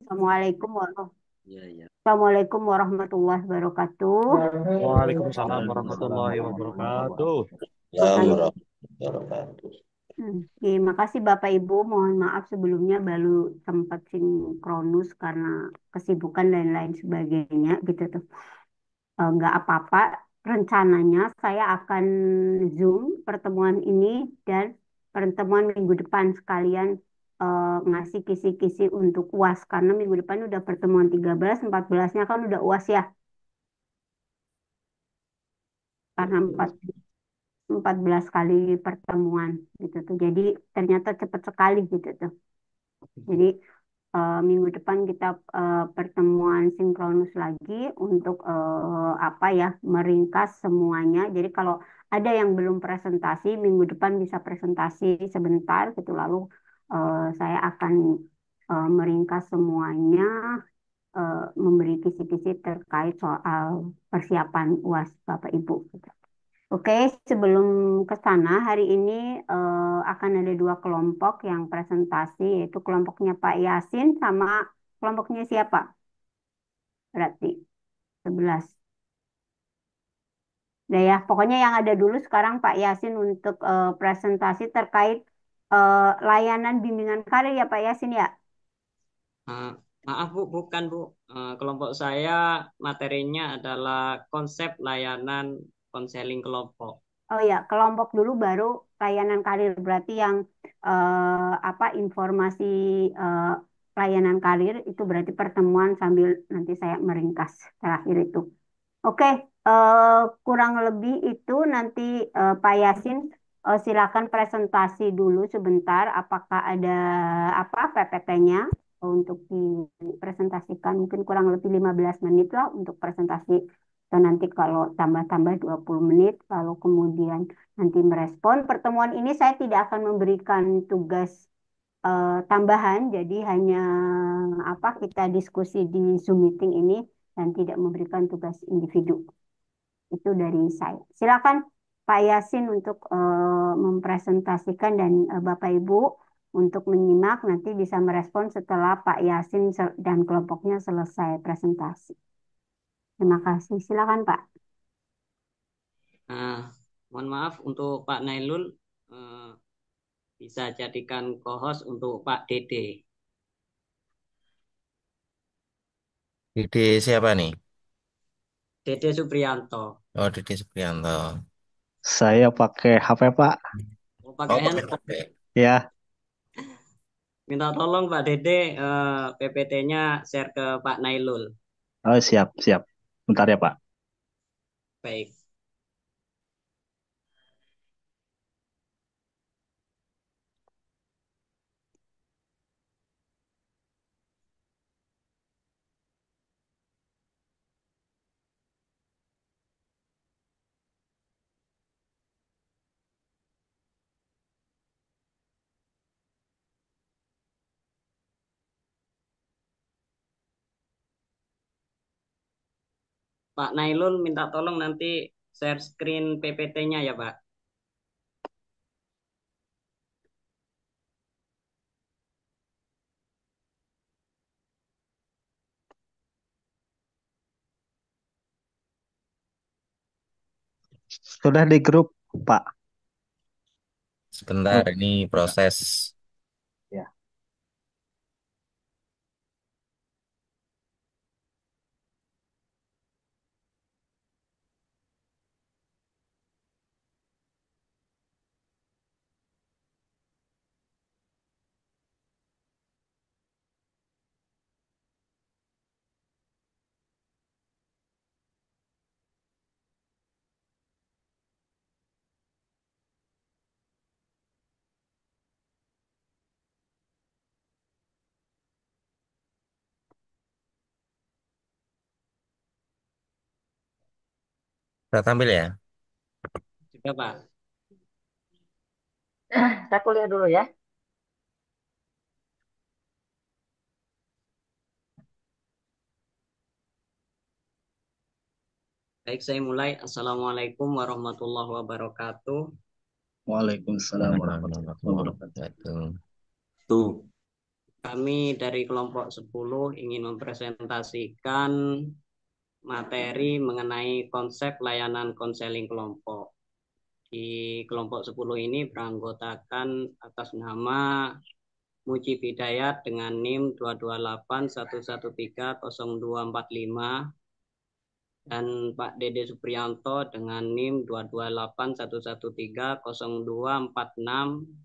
Assalamualaikum Iya, iya. Assalamualaikum warahmatullahi wabarakatuh. Waalaikumsalam Waalaikumsalam warahmatullahi warahmatullahi wabarakatuh. Nah, wabarakatuh. Terima kasih Bapak Ibu. Mohon maaf sebelumnya baru sempat sinkronus karena kesibukan dan lain sebagainya gitu tuh. Nggak apa-apa. Rencananya saya akan Zoom pertemuan ini dan pertemuan minggu depan sekalian ngasih kisi-kisi untuk UAS karena minggu depan udah pertemuan 13, 14-nya kan udah UAS ya. Karena 14 kali pertemuan gitu tuh. Jadi ternyata cepat sekali gitu tuh. Jadi minggu depan kita pertemuan sinkronus lagi untuk apa ya meringkas semuanya. Jadi kalau ada yang belum presentasi, minggu depan bisa presentasi sebentar gitu. Lalu saya akan meringkas semuanya, memberi kisi-kisi terkait soal persiapan UAS Bapak Ibu. Oke, sebelum ke sana, hari ini akan ada dua kelompok yang presentasi, yaitu kelompoknya Pak Yasin sama kelompoknya siapa? Berarti 11. Nah ya, pokoknya yang ada dulu sekarang Pak Yasin untuk presentasi terkait layanan bimbingan karir ya Pak Yasin ya. Eh, maaf Bu, bukan Bu. Kelompok saya materinya adalah konsep layanan konseling kelompok. Oh ya, kelompok dulu baru layanan karir berarti yang apa informasi eh, layanan karir itu berarti pertemuan sambil nanti saya meringkas terakhir itu. Oke, kurang lebih itu nanti Pak Yasin silakan presentasi dulu sebentar. Apakah ada apa PPT-nya untuk dipresentasikan? Mungkin kurang lebih 15 menit lah untuk presentasi. Dan nanti kalau tambah-tambah 20 menit, lalu kemudian nanti merespon. Pertemuan ini saya tidak akan memberikan tugas tambahan, jadi hanya apa kita diskusi di Zoom meeting ini dan tidak memberikan tugas individu. Itu dari saya. Silakan Pak Yasin untuk mempresentasikan dan Bapak Ibu untuk menyimak nanti bisa merespon setelah Pak Yasin dan kelompoknya selesai presentasi. Terima kasih. Silakan Pak. Nah, mohon maaf untuk Pak Nailul, eh, bisa jadikan co-host untuk Pak Dede. Dede siapa nih? Dede Supriyanto. Oh, Dede Supriyanto. Saya pakai HP, Pak. Mau Oh, pakai pakai handphone. HP. Ya, Minta tolong Pak Dede, PPT-nya share ke Pak Nailul. oh, siap, siap. Bentar ya, Pak. Baik. Pak Nailul minta tolong nanti share screen PPT-nya ya Pak. Sudah di grup, Pak. Sebentar, Grup. ini proses. Ya. Kita tampil ya. Sudah Pak. Saya kuliah dulu ya. Baik, saya mulai. Assalamualaikum warahmatullahi wabarakatuh. Waalaikumsalam warahmatullahi Assalamualaikum warahmatullahi wabarakatuh. wabarakatuh. Tuh. Kami dari kelompok 10 ingin mempresentasikan materi mengenai konsep layanan konseling kelompok. Di kelompok 10 ini beranggotakan atas nama Muji Bidayat dengan NIM 22811300245 dan Pak Dede Supriyanto dengan NIM 22811300246,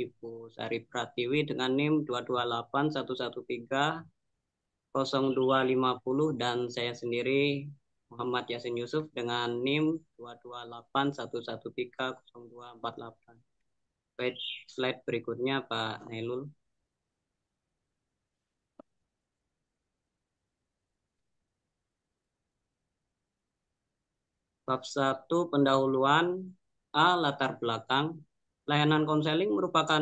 Ibu Sari Pratiwi dengan NIM 22811300250, dan saya sendiri Muhammad Yasin Yusuf dengan NIM 22811300248. Slide berikutnya Pak Nailul. Bab 1 pendahuluan. Latar belakang. Layanan konseling merupakan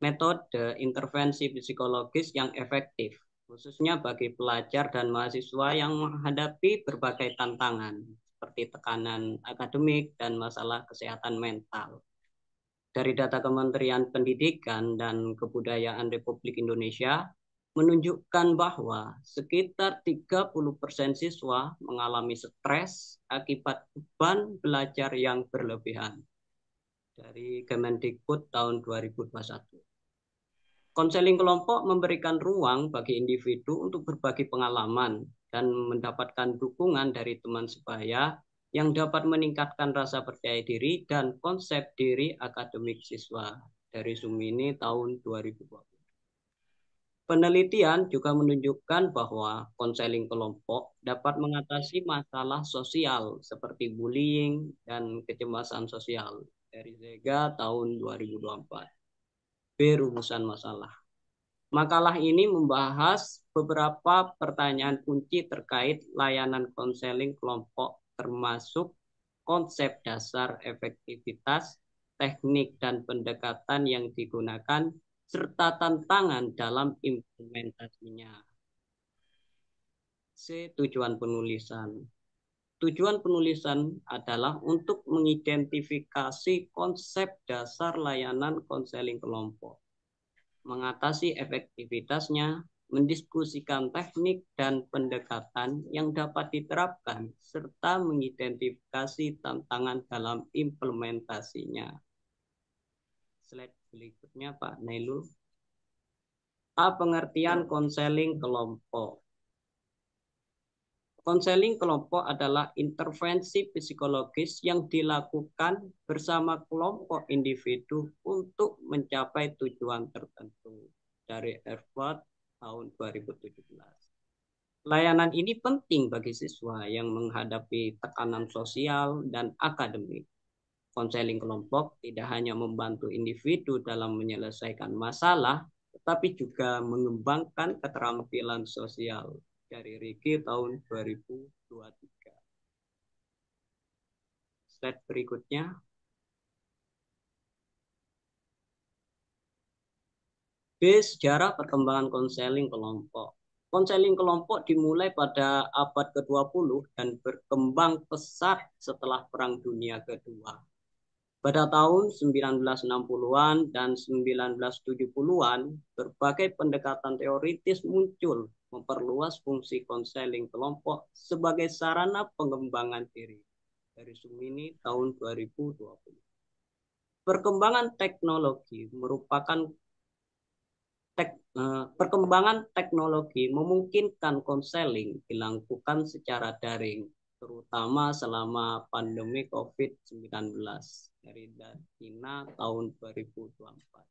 metode intervensi psikologis yang efektif, khususnya bagi pelajar dan mahasiswa yang menghadapi berbagai tantangan seperti tekanan akademik dan masalah kesehatan mental. Dari data Kementerian Pendidikan dan Kebudayaan Republik Indonesia menunjukkan bahwa sekitar 30% siswa mengalami stres akibat beban belajar yang berlebihan. Dari Kemendikbud tahun 2021. Konseling kelompok memberikan ruang bagi individu untuk berbagi pengalaman dan mendapatkan dukungan dari teman sebaya yang dapat meningkatkan rasa percaya diri dan konsep diri akademik siswa. Dari Sumini tahun 2020. Penelitian juga menunjukkan bahwa konseling kelompok dapat mengatasi masalah sosial seperti bullying dan kecemasan sosial. Dari Zega tahun 2024. B. Rumusan masalah. Makalah ini membahas beberapa pertanyaan kunci terkait layanan konseling kelompok, termasuk konsep dasar, efektivitas, teknik dan pendekatan yang digunakan, serta tantangan dalam implementasinya. C. Tujuan penulisan. Tujuan penulisan adalah untuk mengidentifikasi konsep dasar layanan konseling kelompok, mengatasi efektivitasnya, mendiskusikan teknik dan pendekatan yang dapat diterapkan, serta mengidentifikasi tantangan dalam implementasinya. Slide berikutnya Pak Nailul. Pengertian konseling kelompok. Konseling kelompok adalah intervensi psikologis yang dilakukan bersama kelompok individu untuk mencapai tujuan tertentu. Dari Harvard tahun 2017. Layanan ini penting bagi siswa yang menghadapi tekanan sosial dan akademik. Konseling kelompok tidak hanya membantu individu dalam menyelesaikan masalah, tetapi juga mengembangkan keterampilan sosial. Dari Riki tahun 2023. Slide berikutnya. B. Sejarah perkembangan konseling kelompok. Konseling kelompok dimulai pada abad ke-20 dan berkembang pesat setelah Perang Dunia Kedua. Pada tahun 1960-an dan 1970-an, berbagai pendekatan teoritis muncul memperluas fungsi konseling kelompok sebagai sarana pengembangan diri. Dari Sumini tahun 2020. Perkembangan teknologi memungkinkan konseling dilakukan secara daring, terutama selama pandemi COVID-19 dari China tahun 2024.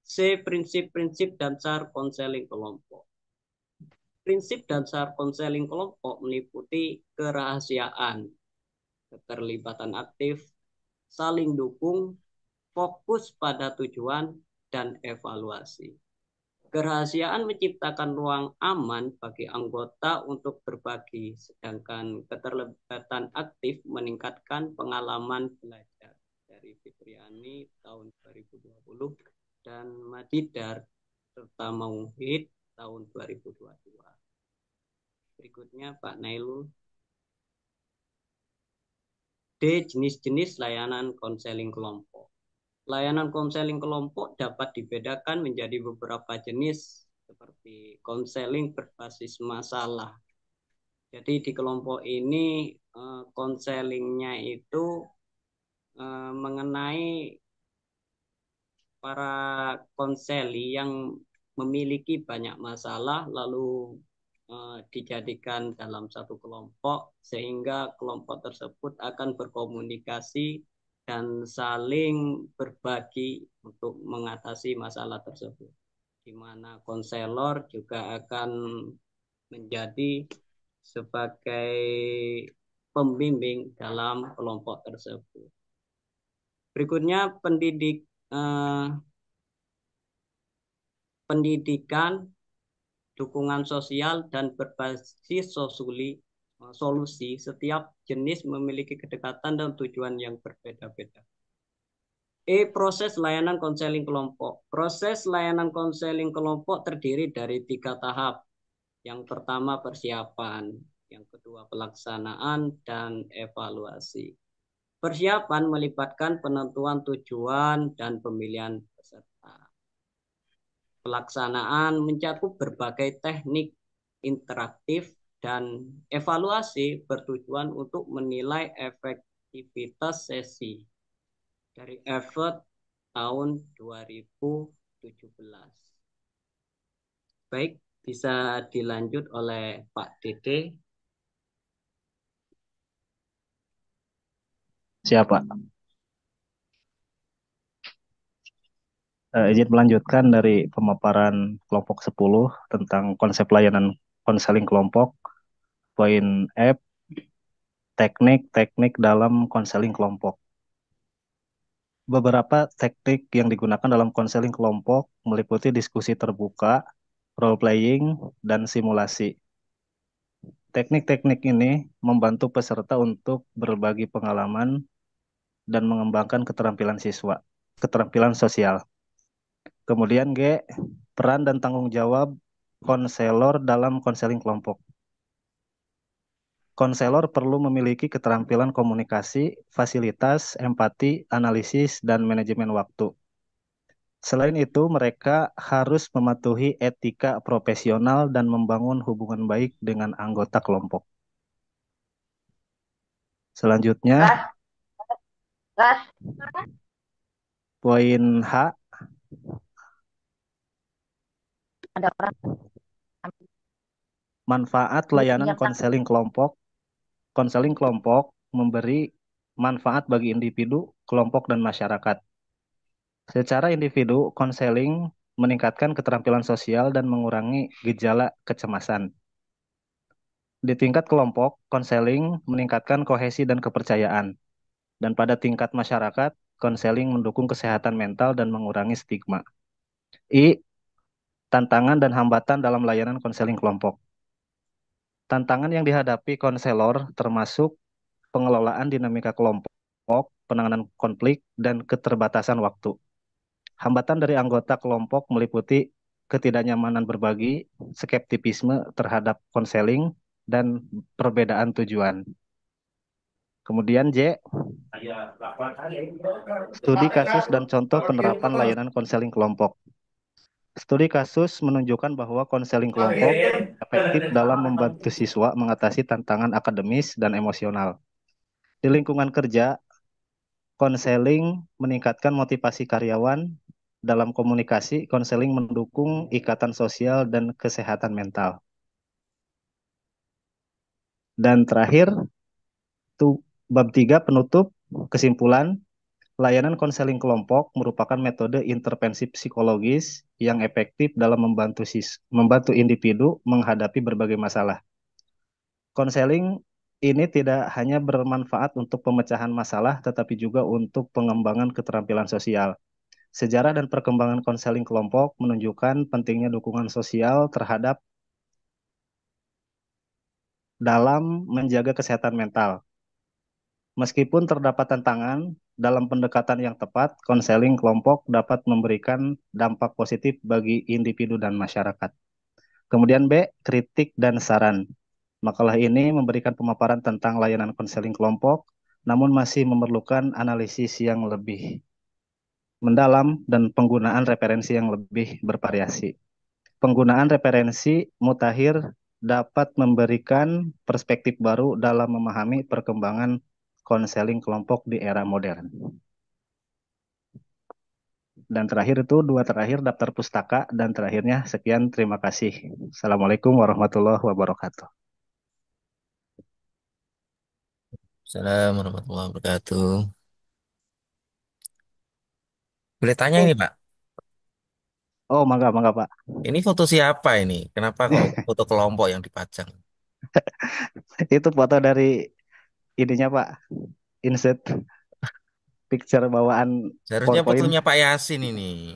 C. Prinsip-prinsip dasar konseling kelompok. Prinsip dasar konseling kelompok meliputi kerahasiaan, keterlibatan aktif, saling dukung, fokus pada tujuan, dan evaluasi. Kerahasiaan menciptakan ruang aman bagi anggota untuk berbagi, sedangkan keterlibatan aktif meningkatkan pengalaman belajar. Dari Fitriani tahun 2020 dan Madidar serta Mauhid tahun 2022. Berikutnya Pak Nailul. D. Jenis-jenis layanan konseling kelompok. Layanan konseling kelompok dapat dibedakan menjadi beberapa jenis seperti konseling berbasis masalah. Jadi di kelompok ini konselingnya itu mengenai para konseli yang memiliki banyak masalah lalu dijadikan dalam satu kelompok sehingga kelompok tersebut akan berkomunikasi dan saling berbagi untuk mengatasi masalah tersebut. Di mana konselor juga akan menjadi sebagai pembimbing dalam kelompok tersebut. Berikutnya pendidikan, dukungan sosial, dan berbasis solusi. Setiap jenis memiliki kedekatan dan tujuan yang berbeda-beda. Proses layanan konseling kelompok. Proses layanan konseling kelompok terdiri dari 3 tahap. Yang pertama persiapan, yang kedua pelaksanaan, dan evaluasi. Persiapan melibatkan penentuan tujuan dan pemilihan peserta. Pelaksanaan mencakup berbagai teknik interaktif dan evaluasi bertujuan untuk menilai efektivitas sesi dari effort tahun 2017. Baik, bisa dilanjut oleh Pak Dede. Siapa? Izin melanjutkan dari pemaparan kelompok 10 tentang konsep layanan konseling kelompok. Poin F, teknik-teknik dalam konseling kelompok. Beberapa teknik yang digunakan dalam konseling kelompok meliputi diskusi terbuka, role playing, dan simulasi. Teknik-teknik ini membantu peserta untuk berbagi pengalaman dan mengembangkan keterampilan keterampilan sosial. Kemudian G, peran dan tanggung jawab konselor dalam konseling kelompok. Konselor perlu memiliki keterampilan komunikasi, fasilitas, empati, analisis, dan manajemen waktu. Selain itu, mereka harus mematuhi etika profesional dan membangun hubungan baik dengan anggota kelompok. Selanjutnya, poin H, manfaat layanan konseling kelompok. Konseling kelompok memberi manfaat bagi individu, kelompok, dan masyarakat. Secara individu, konseling meningkatkan keterampilan sosial dan mengurangi gejala kecemasan. Di tingkat kelompok, konseling meningkatkan kohesi dan kepercayaan. Dan pada tingkat masyarakat, konseling mendukung kesehatan mental dan mengurangi stigma. I, tantangan dan hambatan dalam layanan konseling kelompok. Tantangan yang dihadapi konselor termasuk pengelolaan dinamika kelompok, penanganan konflik, dan keterbatasan waktu. Hambatan dari anggota kelompok meliputi ketidaknyamanan berbagi, skeptisisme terhadap konseling, dan perbedaan tujuan. Kemudian J, studi kasus dan contoh penerapan layanan konseling kelompok. Studi kasus menunjukkan bahwa konseling kelompok efektif dalam membantu siswa mengatasi tantangan akademis dan emosional. Di lingkungan kerja, konseling meningkatkan motivasi karyawan. Dalam komunikasi, konseling mendukung ikatan sosial dan kesehatan mental. Dan terakhir, bab 3 penutup, kesimpulan, layanan konseling kelompok merupakan metode intervensi psikologis yang efektif dalam membantu individu menghadapi berbagai masalah. Konseling ini tidak hanya bermanfaat untuk pemecahan masalah, tetapi juga untuk pengembangan keterampilan sosial. Sejarah dan perkembangan konseling kelompok menunjukkan pentingnya dukungan sosial dalam menjaga kesehatan mental. Meskipun terdapat tantangan, dalam pendekatan yang tepat, konseling kelompok dapat memberikan dampak positif bagi individu dan masyarakat. Kemudian B, kritik dan saran. Makalah ini memberikan pemaparan tentang layanan konseling kelompok, namun masih memerlukan analisis yang lebih mendalam, dan penggunaan referensi yang lebih bervariasi. Penggunaan referensi mutakhir dapat memberikan perspektif baru dalam memahami perkembangan konseling kelompok di era modern. Dan terakhir itu dua terakhir daftar pustaka dan terakhirnya sekian terima kasih. Assalamualaikum warahmatullahi wabarakatuh. Assalamualaikum warahmatullahi wabarakatuh. Boleh tanya ini, Oke, Pak. Oh, mangga mangga Pak. Ini foto siapa ini? Kenapa kok foto kelompok yang dipajang? Itu foto dari ininya Pak. Insert picture bawaan Seharusnya PowerPoint. fotonya Pak Yasin ini.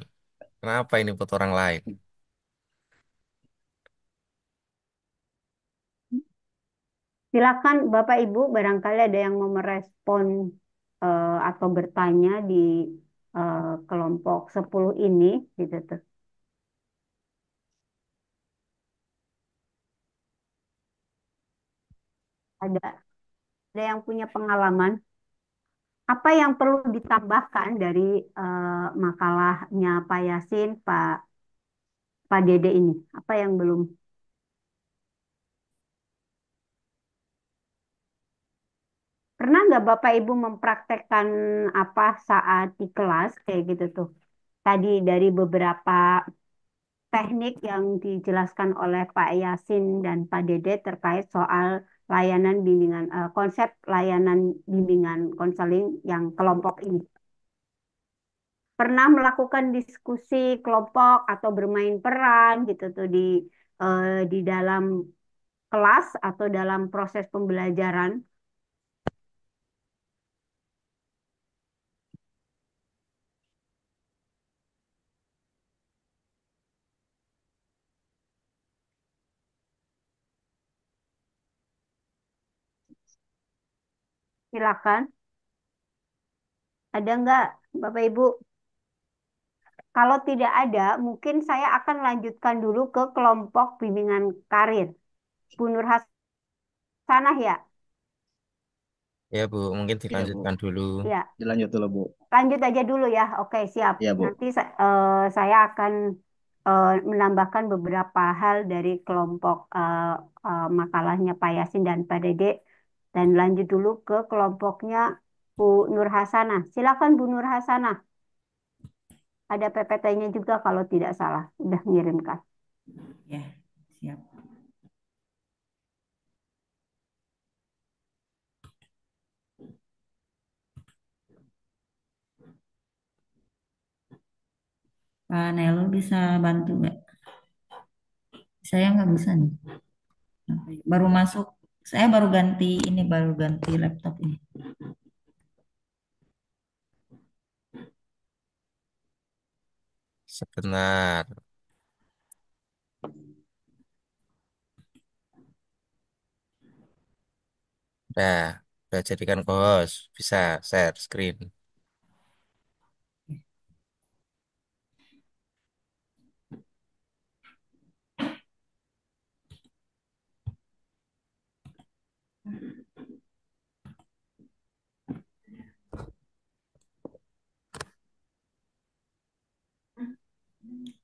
Kenapa ini foto orang lain? silakan Bapak Ibu, barangkali ada yang mau merespon atau bertanya di kelompok 10 ini, gitu tuh. Ada yang punya pengalaman? Apa yang perlu ditambahkan dari makalahnya Pak Yasin, Pak Dede ini? Apa yang belum? Pernah nggak Bapak Ibu mempraktekkan apa saat di kelas kayak gitu tuh? Tadi dari beberapa teknik yang dijelaskan oleh Pak Yasin dan Pak Dede terkait soal layanan bimbingan, konsep layanan bimbingan konseling yang kelompok ini. Pernah melakukan diskusi kelompok atau bermain peran gitu tuh di dalam kelas atau dalam proses pembelajaran. Silakan. Ada nggak Bapak Ibu? Kalau tidak ada, mungkin saya akan lanjutkan dulu ke kelompok bimbingan karir. Bu Nur Hasanah ya? Ya, Bu, mungkin Iya Bu. dilanjutkan dulu. Ya, Dilanjut dulu Bu. lanjut aja dulu ya. Oke, siap. Iya Bu. Nanti saya akan menambahkan beberapa hal dari kelompok makalahnya Pak Yasin dan Pak Dede. Dan lanjut dulu ke kelompoknya Bu Nur Hasanah. Silakan Bu Nur Hasanah. Ada PPT-nya juga kalau tidak salah. Udah ngirimkan. Ya, siap. Pak Nelo bisa bantu nggak? Saya nggak bisa nih. Baru masuk, saya baru ganti ini, baru ganti laptop ini. Sebentar. Udah, udah jadikan co-host. Bisa share screen.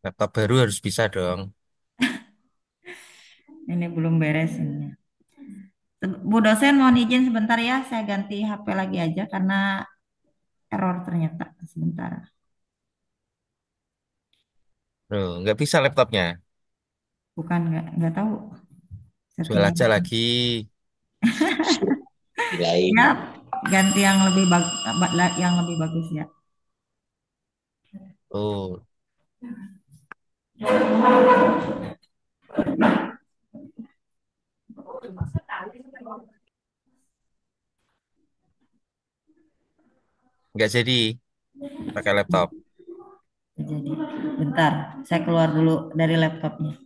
Laptop baru harus bisa dong. Ini belum beres ini. Bu dosen mohon izin sebentar ya, saya ganti HP lagi aja karena error ternyata. Sebentar. Loh, nggak bisa laptopnya. Bukan nggak tahu Jual settingan. aja lagi. Ya, ganti yang lebih bagus, yang lebih bagus ya. Oh, nggak jadi pakai laptop. Jadi, bentar, saya keluar dulu dari laptopnya.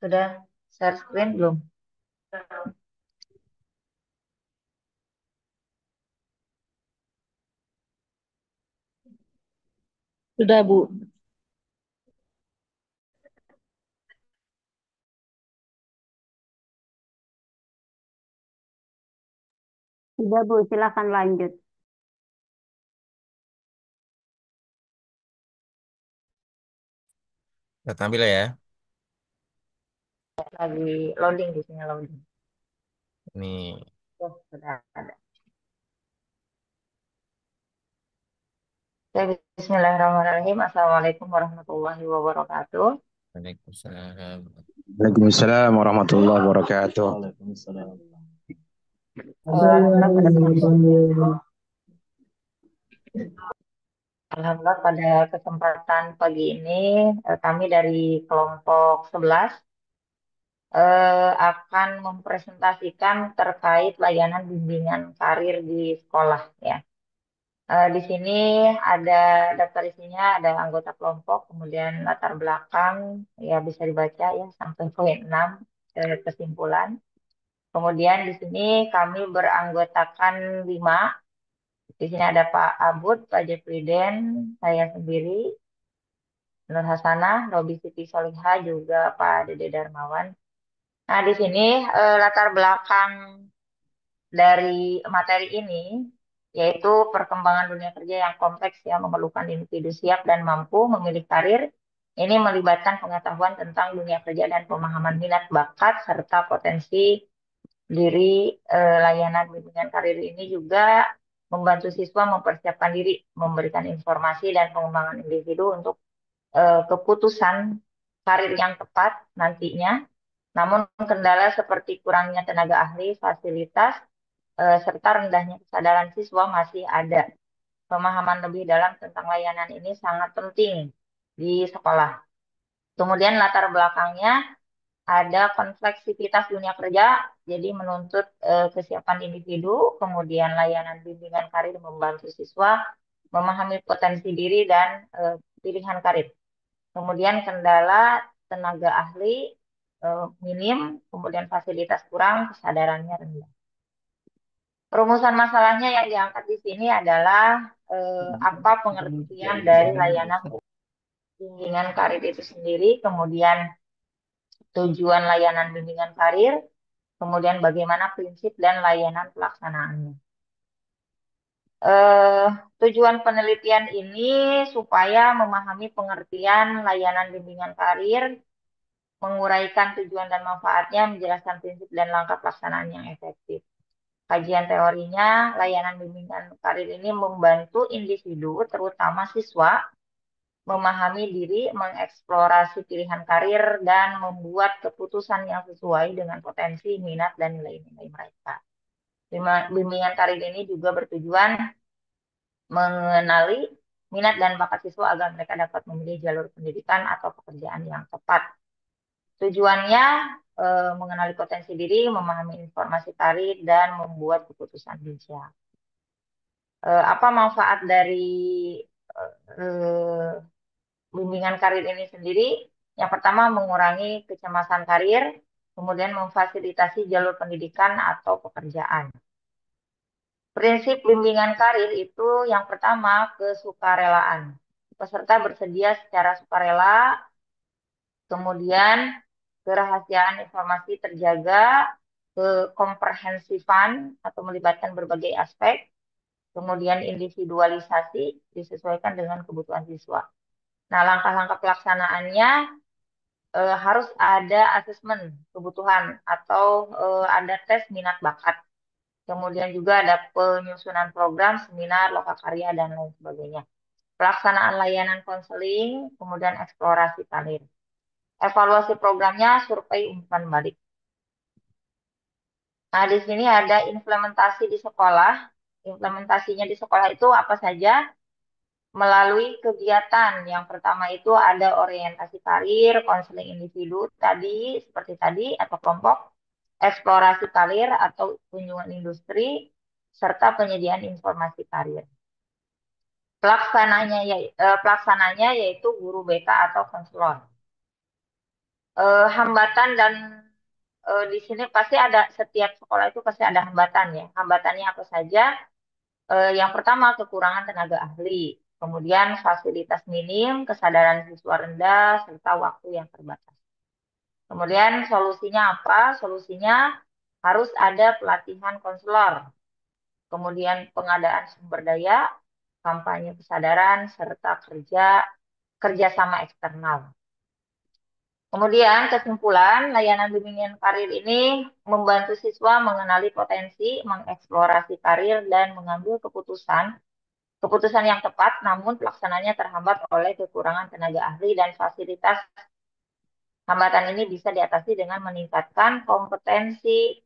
Sudah share screen belum? Sudah, Bu. Sudah Bu, silakan lanjut. Kita tampil ya. Lagi loading di sini loading. Ini Oh, sudah ada. Oke, Bismillahirrahmanirrahim. Assalamualaikum warahmatullahi wabarakatuh. Waalaikumsalam. Waalaikumsalam warahmatullahi wabarakatuh. Waalaikumsalam. Alhamdulillah pada kesempatan pagi ini kami dari kelompok 11 akan mempresentasikan terkait layanan bimbingan karir di sekolah ya. Di sini ada daftar isinya, ada anggota kelompok, kemudian latar belakang ya bisa dibaca ya sampai poin 6 kesimpulan. Kemudian di sini kami beranggotakan 5. Di sini ada Pak Abud, Pak Jefriden, saya sendiri, Nur Hasanah, Robi Siti Solihah, juga Pak Dede Darmawan. Nah, di sini latar belakang dari materi ini yaitu perkembangan dunia kerja yang kompleks yang memerlukan individu siap dan mampu memilih karir. Ini melibatkan pengetahuan tentang dunia kerja dan pemahaman minat bakat serta potensi diri. Layanan bimbingan karir ini juga membantu siswa mempersiapkan diri, memberikan informasi dan pengembangan individu untuk keputusan karir yang tepat nantinya. Namun kendala seperti kurangnya tenaga ahli, fasilitas, serta rendahnya kesadaran siswa masih ada. Pemahaman lebih dalam tentang layanan ini sangat penting di sekolah. Kemudian latar belakangnya ada kompleksitas dunia kerja, jadi menuntut kesiapan individu, kemudian layanan bimbingan karir membantu siswa memahami potensi diri dan pilihan karir. Kemudian kendala tenaga ahli minim, kemudian fasilitas kurang, kesadarannya rendah. Perumusan masalahnya yang diangkat di sini adalah apa pengertian dari layanan bimbingan karir itu sendiri, kemudian tujuan layanan bimbingan karir, kemudian bagaimana prinsip dan layanan pelaksanaannya. Eh, Tujuan penelitian ini supaya memahami pengertian layanan bimbingan karir, menguraikan tujuan dan manfaatnya, menjelaskan prinsip dan langkah pelaksanaan yang efektif. Kajian teorinya, layanan bimbingan karir ini membantu individu, terutama siswa, memahami diri, mengeksplorasi pilihan karir, dan membuat keputusan yang sesuai dengan potensi, minat, dan nilai-nilai mereka. Bimbingan karir ini juga bertujuan mengenali minat dan bakat siswa agar mereka dapat memilih jalur pendidikan atau pekerjaan yang tepat. Tujuannya mengenali potensi diri, memahami informasi karir, dan membuat keputusan bijak. Apa manfaat dari eh, bimbingan karir ini sendiri? Yang pertama, mengurangi kecemasan karir, kemudian memfasilitasi jalur pendidikan atau pekerjaan. Prinsip bimbingan karir itu yang pertama, kesukarelaan. Peserta bersedia secara sukarela, kemudian kerahasiaan informasi terjaga, kekomprehensifan atau melibatkan berbagai aspek, kemudian individualisasi disesuaikan dengan kebutuhan siswa. Nah, langkah-langkah pelaksanaannya harus ada asesmen kebutuhan atau ada tes minat bakat. Kemudian juga ada penyusunan program, seminar, lokakarya, dan lain sebagainya. Pelaksanaan layanan konseling, kemudian eksplorasi karir. Evaluasi programnya, survei umpan balik. Nah, di sini ada implementasi di sekolah. Implementasinya di sekolah itu apa saja? Melalui kegiatan. Yang pertama itu ada orientasi karir, konseling individu tadi, seperti tadi, atau kelompok, eksplorasi karir atau kunjungan industri, serta penyediaan informasi karir. Pelaksananya yaitu guru BK atau konselor. Hambatan dan di sini pasti ada, setiap sekolah itu pasti ada hambatan ya. Hambatannya apa saja? Yang pertama kekurangan tenaga ahli. Kemudian fasilitas minim, kesadaran siswa rendah, serta waktu yang terbatas. Kemudian solusinya apa? Solusinya harus ada pelatihan konselor, kemudian pengadaan sumber daya, kampanye kesadaran, serta kerjasama eksternal. Kemudian kesimpulan, layanan bimbingan karir ini membantu siswa mengenali potensi, mengeksplorasi karir, dan mengambil keputusan yang tepat, namun pelaksananya terhambat oleh kekurangan tenaga ahli dan fasilitas. Hambatan ini bisa diatasi dengan meningkatkan kompetensi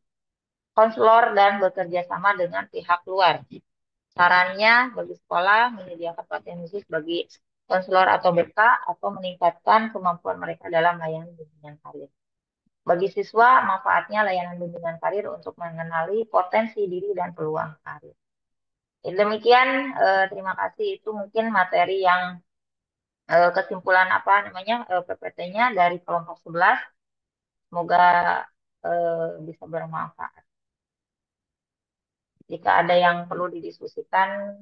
konselor dan bekerja sama dengan pihak luar. Sarannya bagi sekolah menyediakan pelatihan khusus bagi konselor atau BK atau meningkatkan kemampuan mereka dalam layanan bimbingan karir. Bagi siswa, manfaatnya layanan bimbingan karir untuk mengenali potensi diri dan peluang karir. Demikian, terima kasih. Itu mungkin materi yang kesimpulan PPT-nya dari kelompok 11. Semoga bisa bermanfaat. Jika ada yang perlu didiskusikan,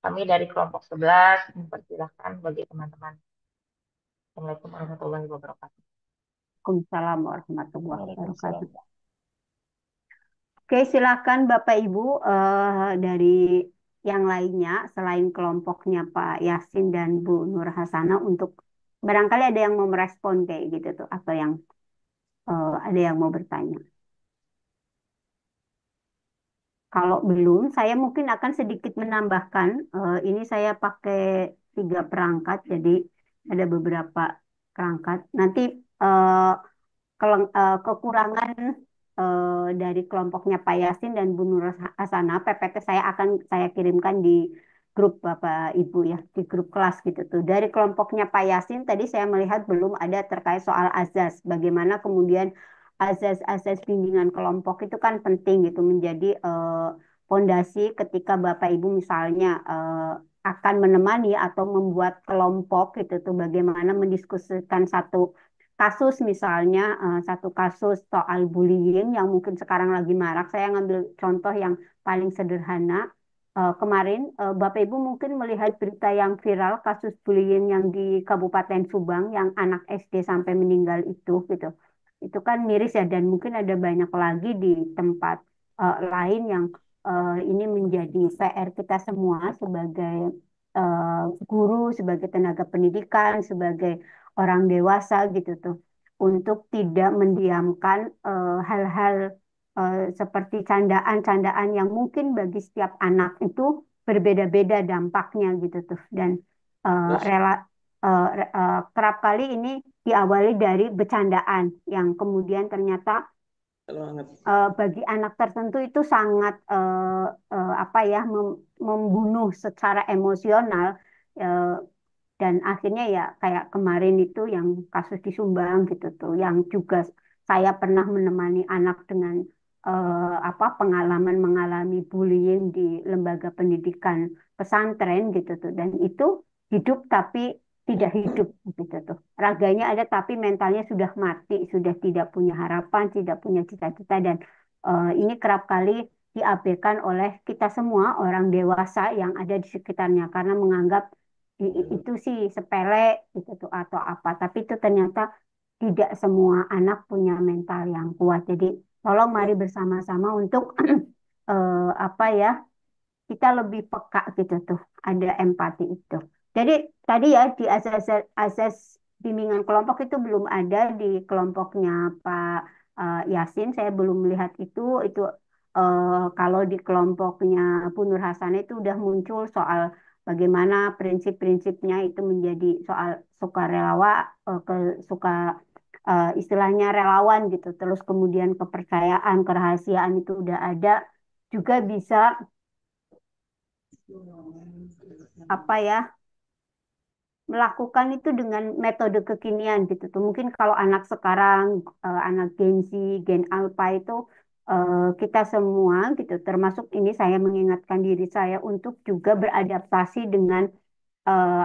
kami dari kelompok 11 mempersilahkan bagi teman-teman. Assalamualaikum warahmatullahi wabarakatuh. Waalaikumsalam warahmatullahi wabarakatuh. Oke, silakan Bapak Ibu dari yang lainnya selain kelompoknya Pak Yasin dan Bu Nur Hasana untuk barangkali ada yang mau merespon kayak gitu tuh atau yang ada yang mau bertanya. Kalau belum, saya mungkin akan sedikit menambahkan. Ini saya pakai 3 perangkat, jadi ada beberapa perangkat. Nanti eh, kekurangan dari kelompoknya Pak Yasin dan Bu Nur Hasana, PPT saya akan saya kirimkan di grup Bapak Ibu ya, di grup kelas gitu tuh. Dari kelompoknya Pak Yasin tadi saya melihat belum ada terkait soal azas, bagaimana kemudian azas-azas bimbingan kelompok itu kan penting gitu menjadi fondasi ketika Bapak Ibu misalnya akan menemani atau membuat kelompok gitu tuh bagaimana mendiskusikan satu kasus misalnya satu kasus soal bullying yang mungkin sekarang lagi marak. Saya ngambil contoh yang paling sederhana. Kemarin Bapak Ibu mungkin melihat berita yang viral kasus bullying yang di Kabupaten Subang yang anak SD sampai meninggal itu gitu. Itu kan miris ya dan mungkin ada banyak lagi di tempat lain yang ini menjadi PR kita semua sebagai guru, sebagai tenaga pendidikan, sebagai orang dewasa gitu tuh, untuk tidak mendiamkan hal-hal seperti candaan-candaan yang mungkin bagi setiap anak itu berbeda-beda dampaknya gitu tuh, dan Terus, rela kerap kali ini diawali dari bercandaan yang kemudian ternyata banget. bagi anak tertentu itu sangat apa ya membunuh secara emosional eh, dan akhirnya ya kayak kemarin itu yang kasus di Sumbang gitu tuh yang juga saya pernah menemani anak dengan apa pengalaman mengalami bullying di lembaga pendidikan pesantren gitu tuh dan itu hidup tapi tidak hidup gitu tuh. Raganya ada tapi mentalnya sudah mati, sudah tidak punya harapan, tidak punya cita-cita dan ini kerap kali diabaikan oleh kita semua orang dewasa yang ada di sekitarnya karena menganggap itu sih sepele gitu tuh atau apa. Tapi itu ternyata tidak semua anak punya mental yang kuat. Jadi tolong mari bersama-sama untuk apa ya kita lebih peka gitu tuh, ada empati itu. Jadi tadi ya di asas bimbingan kelompok itu belum ada di kelompoknya Pak Yasin, saya belum melihat itu kalau di kelompoknya Bu Nur Hasanah itu udah muncul soal bagaimana prinsip-prinsipnya itu menjadi soal sukarelawa ke suka istilahnya relawan gitu. Terus kemudian kepercayaan, kerahasiaan itu udah ada juga bisa apa ya melakukan itu dengan metode kekinian gitu tuh. Mungkin kalau anak sekarang, anak Gen Z, Gen Alpha itu kita semua gitu, termasuk ini saya mengingatkan diri saya untuk juga beradaptasi dengan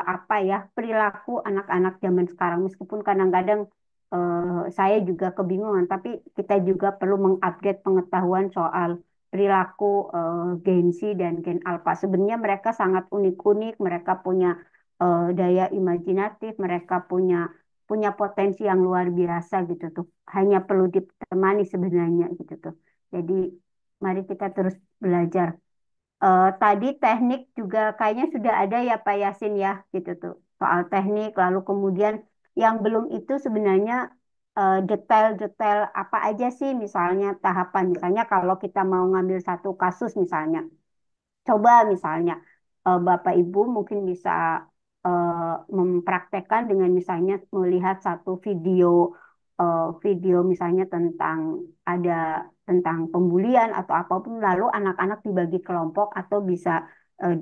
apa ya perilaku anak-anak zaman sekarang. Meskipun kadang-kadang saya juga kebingungan, tapi kita juga perlu mengupdate pengetahuan soal perilaku Gen Z dan Gen Alpha. Sebenarnya mereka sangat unik-unik, mereka punya daya imajinatif, mereka punya punya potensi yang luar biasa gitu tuh. Hanya perlu ditemani sebenarnya gitu tuh. Jadi mari kita terus belajar. Tadi teknik juga kayaknya sudah ada ya Pak Yasin ya gitu tuh. Soal teknik, lalu kemudian yang belum itu sebenarnya detail-detail apa aja sih misalnya tahapan. Misalnya kalau kita mau ngambil satu kasus misalnya. Coba misalnya Bapak Ibu mungkin bisa mempraktekkan dengan misalnya melihat satu video misalnya tentang ada tentang pembulian atau apapun lalu anak-anak dibagi kelompok atau bisa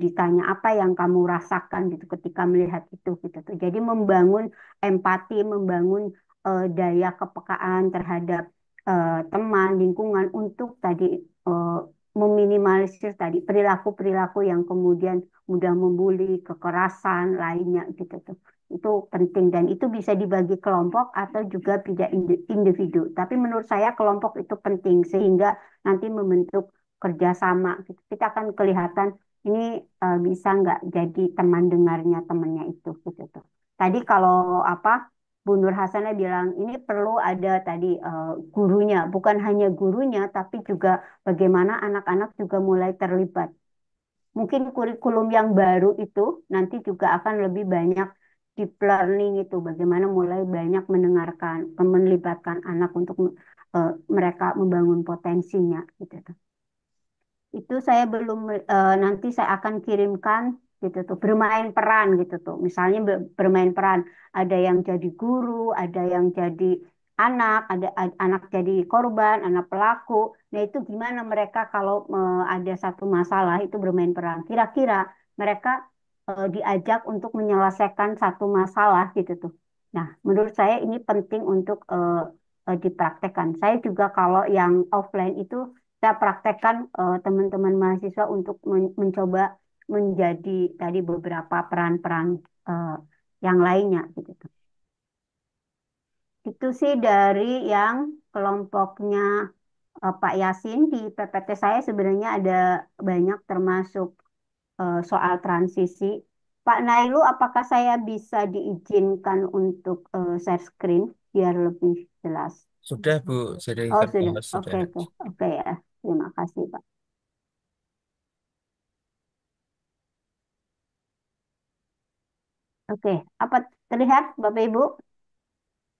ditanya apa yang kamu rasakan gitu ketika melihat itu gitu tuh. Jadi membangun empati, membangun daya kepekaan terhadap teman, lingkungan untuk tadi eh, meminimalisir tadi perilaku-perilaku yang kemudian mudah membuli, kekerasan lainnya gitu tuh. Itu penting dan itu bisa dibagi kelompok atau juga tidak individu. Tapi menurut saya kelompok itu penting sehingga nanti membentuk kerjasama. Gitu. Kita akan kelihatan ini bisa nggak jadi teman dengarnya temannya itu gitu tuh. Tadi kalau apa Bu Nur Hasana bilang ini perlu ada tadi gurunya, bukan hanya gurunya tapi juga bagaimana anak-anak juga mulai terlibat. Mungkin kurikulum yang baru itu nanti juga akan lebih banyak deep learning itu, bagaimana mulai banyak mendengarkan, melibatkan anak untuk mereka membangun potensinya gitu tuh. Itu saya belum nanti saya akan kirimkan gitu tuh bermain peran gitu tuh. Misalnya bermain peran ada yang jadi guru, ada yang jadi anak, ada anak jadi korban, anak pelaku. Nah, itu gimana mereka kalau ada satu masalah itu bermain peran. Kira-kira mereka diajak untuk menyelesaikan satu masalah gitu tuh. Nah, menurut saya ini penting untuk dipraktekkan. Saya juga kalau yang offline itu saya praktekkan teman-teman mahasiswa untuk mencoba menjadi tadi beberapa peran-peran eh, yang lainnya gitu tuh. Itu sih dari yang kelompoknya Pak Yasin di PPT saya sebenarnya ada banyak termasuk soal transisi. Pak Nailu, apakah saya bisa diizinkan untuk share screen biar lebih jelas? Sudah Bu, jadi Oh, kan sudah. sudah. Oke, oke. Oke ya. Terima kasih, Pak. Oke, apa terlihat Bapak Ibu?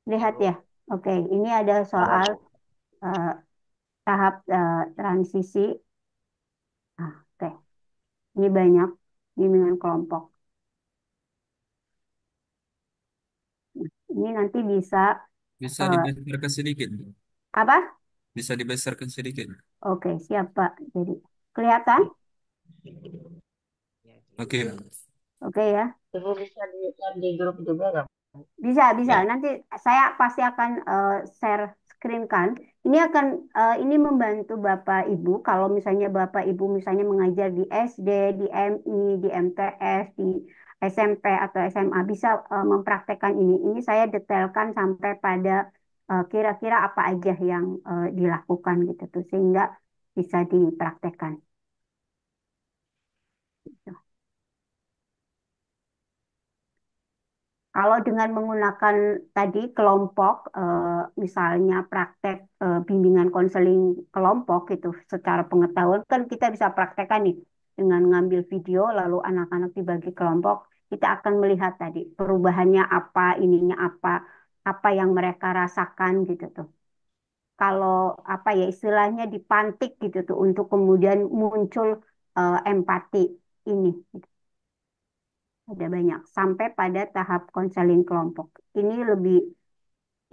Ya, Lihat Bu. ya. Oke, ini ada soal eh, tahap transisi. Ah, oke, ini banyak bimbingan kelompok. Ini nanti bisa Bisa eh, dibesarkan sedikit. apa? Bisa dibesarkan sedikit. Oke, siap Pak. Jadi kelihatan? Ya, Oke. Oke ya. Ibu bisa di-share di grup juga nggak? Bisa, bisa. Ya. Nanti saya pasti akan share screen kan. Ini akan ini membantu Bapak Ibu kalau misalnya Bapak Ibu misalnya mengajar di SD, di MI, di MTS, di SMP atau SMA bisa mempraktekkan ini. Ini saya detailkan sampai pada kira-kira apa aja yang dilakukan gitu tuh sehingga bisa dipraktekkan. Gitu. Kalau dengan menggunakan tadi kelompok, misalnya praktek bimbingan konseling kelompok itu secara pengetahuan kan kita bisa praktekkan nih dengan ngambil video lalu anak-anak dibagi kelompok, kita akan melihat tadi perubahannya apa, ininya apa yang mereka rasakan gitu tuh. Kalau apa ya istilahnya dipantik gitu tuh untuk kemudian muncul empati ini. Ada banyak sampai pada tahap konseling kelompok. Ini lebih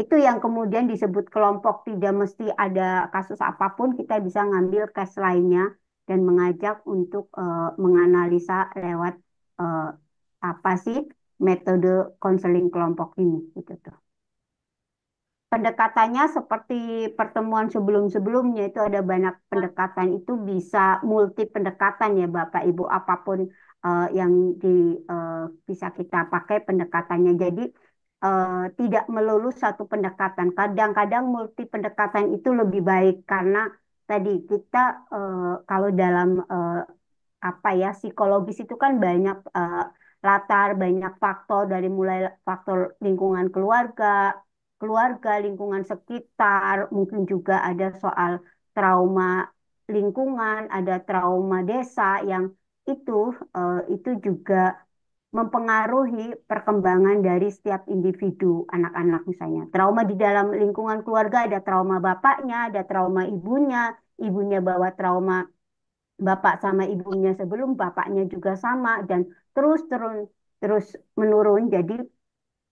itu yang kemudian disebut kelompok tidak mesti ada kasus apapun kita bisa ngambil case lainnya dan mengajak untuk menganalisa lewat eh, apa sih metode konseling kelompok ini gitu tuh. Pendekatannya seperti pertemuan sebelum-sebelumnya itu ada banyak pendekatan itu bisa multi pendekatan ya Bapak Ibu apapun yang bisa kita pakai pendekatannya. Jadi tidak melulu satu pendekatan. Kadang-kadang multi pendekatan itu lebih baik karena tadi kita kalau dalam apa ya psikologis itu kan banyak latar, banyak faktor dari mulai faktor lingkungan keluarga, lingkungan sekitar, mungkin juga ada soal trauma lingkungan, ada trauma desa yang itu itu juga mempengaruhi perkembangan dari setiap individu anak-anak misalnya. Trauma di dalam lingkungan keluarga ada trauma bapaknya, ada trauma ibunya, ibunya bawa trauma bapak sama ibunya sebelum bapaknya juga sama dan terus terus terus menurun. Jadi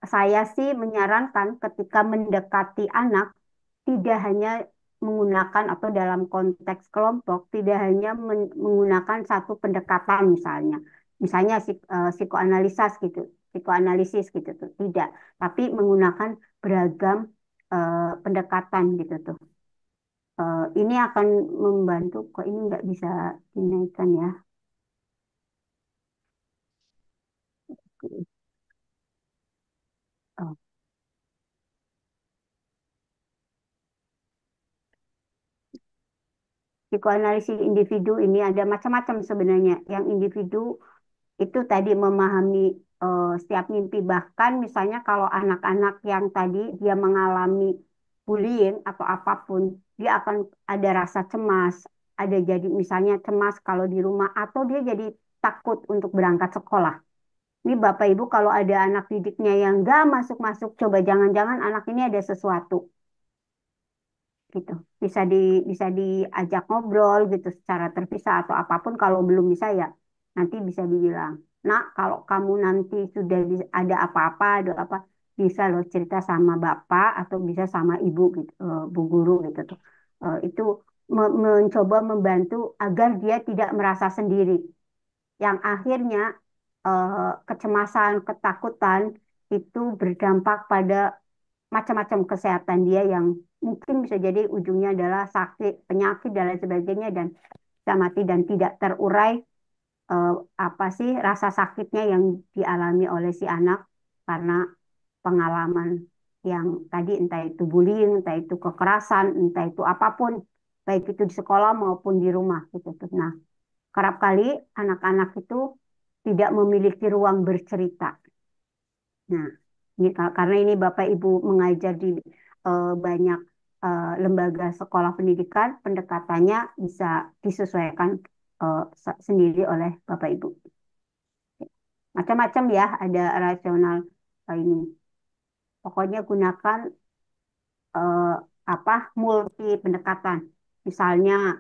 saya sih menyarankan ketika mendekati anak tidak hanya menggunakan atau dalam konteks kelompok tidak hanya menggunakan satu pendekatan misalnya psikoanalisis gitu tuh tidak tapi menggunakan beragam pendekatan gitu tuh. Ini akan membantu kok ini nggak bisa dinaikkan ya. Oh, psikoanalisis individu ini ada macam-macam sebenarnya. Yang individu itu tadi memahami setiap mimpi. Bahkan misalnya kalau anak-anak yang tadi dia mengalami bullying atau apapun, dia akan ada rasa cemas. Ada jadi misalnya cemas kalau di rumah atau dia jadi takut untuk berangkat sekolah. Ini Bapak Ibu kalau ada anak didiknya yang nggak masuk-masuk, coba jangan-jangan anak ini ada sesuatu gitu. Bisa diajak ngobrol gitu secara terpisah atau apapun kalau belum bisa ya nanti bisa dibilang. Nah, kalau kamu nanti sudah ada apa-apa, ada apa bisa loh cerita sama bapak atau bisa sama ibu gitu, bu guru gitu tuh. Itu mencoba membantu agar dia tidak merasa sendiri. Yang akhirnya kecemasan, ketakutan itu berdampak pada macam-macam kesehatan dia yang mungkin bisa jadi ujungnya adalah sakit, penyakit dan lain sebagainya dan bisa mati dan tidak terurai eh, apa sih rasa sakitnya yang dialami oleh si anak karena pengalaman yang tadi entah itu bullying, entah itu kekerasan, entah itu apapun, baik itu di sekolah maupun di rumah gitu tuh. Nah, kerap kali anak-anak itu tidak memiliki ruang bercerita. Nah, ini karena ini Bapak Ibu mengajar di banyak lembaga sekolah pendidikan, pendekatannya bisa disesuaikan sendiri oleh Bapak Ibu. Macam-macam ya, ada rasional ini. Pokoknya gunakan eh, apa multi pendekatan. Misalnya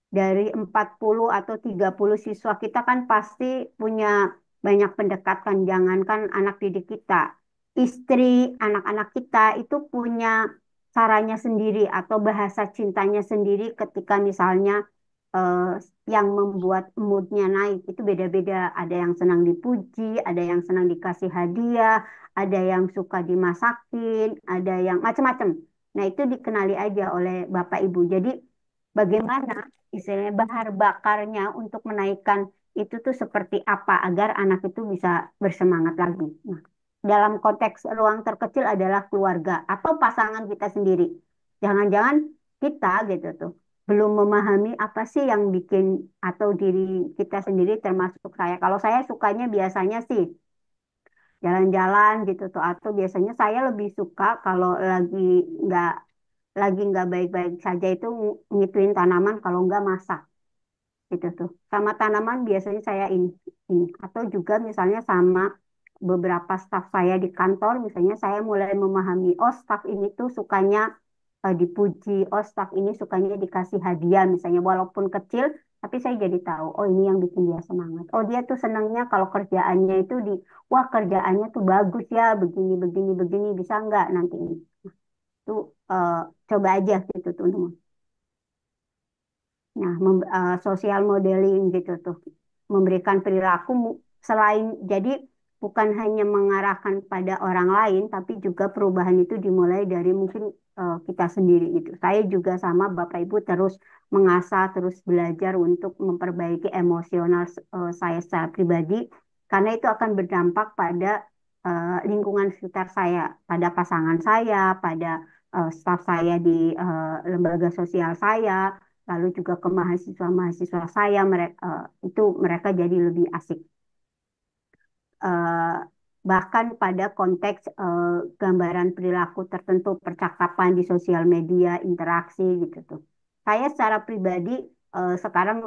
dari 40 atau 30 siswa kita kan pasti punya banyak pendekatan. Jangankan anak didik kita, istri, anak-anak kita itu punya caranya sendiri atau bahasa cintanya sendiri ketika misalnya eh, yang membuat moodnya naik itu beda-beda. Ada yang senang dipuji, ada yang senang dikasih hadiah, ada yang suka dimasakin, ada yang macam-macam. Nah, itu dikenali aja oleh Bapak Ibu. Jadi, bagaimana istilahnya bahar bakarnya untuk menaikkan itu tuh seperti apa agar anak itu bisa bersemangat lagi. Nah, dalam konteks ruang terkecil adalah keluarga atau pasangan kita sendiri. Jangan-jangan kita gitu tuh belum memahami apa sih yang bikin atau diri kita sendiri termasuk saya. Kalau saya sukanya biasanya sih jalan-jalan gitu tuh atau biasanya saya lebih suka kalau nggak nggak baik-baik saja itu ngituin tanaman kalau nggak masak gitu tuh. Sama tanaman biasanya saya ini atau juga misalnya sama beberapa staf saya di kantor misalnya saya mulai memahami oh staf ini tuh sukanya dipuji, oh staf ini sukanya dikasih hadiah misalnya walaupun kecil tapi saya jadi tahu oh ini yang bikin dia semangat. Oh dia tuh senangnya kalau kerjaannya itu wah kerjaannya tuh bagus ya begini begini begini bisa nggak nanti ini. Tuh coba aja gitu tuh teman. Nah, social modeling gitu tuh, memberikan perilaku selain jadi bukan hanya mengarahkan pada orang lain, tapi juga perubahan itu dimulai dari mungkin kita sendiri gitu. Saya juga sama Bapak Ibu terus mengasah, terus belajar untuk memperbaiki emosional saya secara pribadi, karena itu akan berdampak pada lingkungan sekitar saya, pada pasangan saya, pada staf saya di lembaga sosial saya lalu juga ke mahasiswa-mahasiswa saya, mereka itu mereka jadi lebih asik. Eh, Bahkan pada konteks gambaran perilaku tertentu, percakapan di sosial media, interaksi gitu tuh. Saya secara pribadi sekarang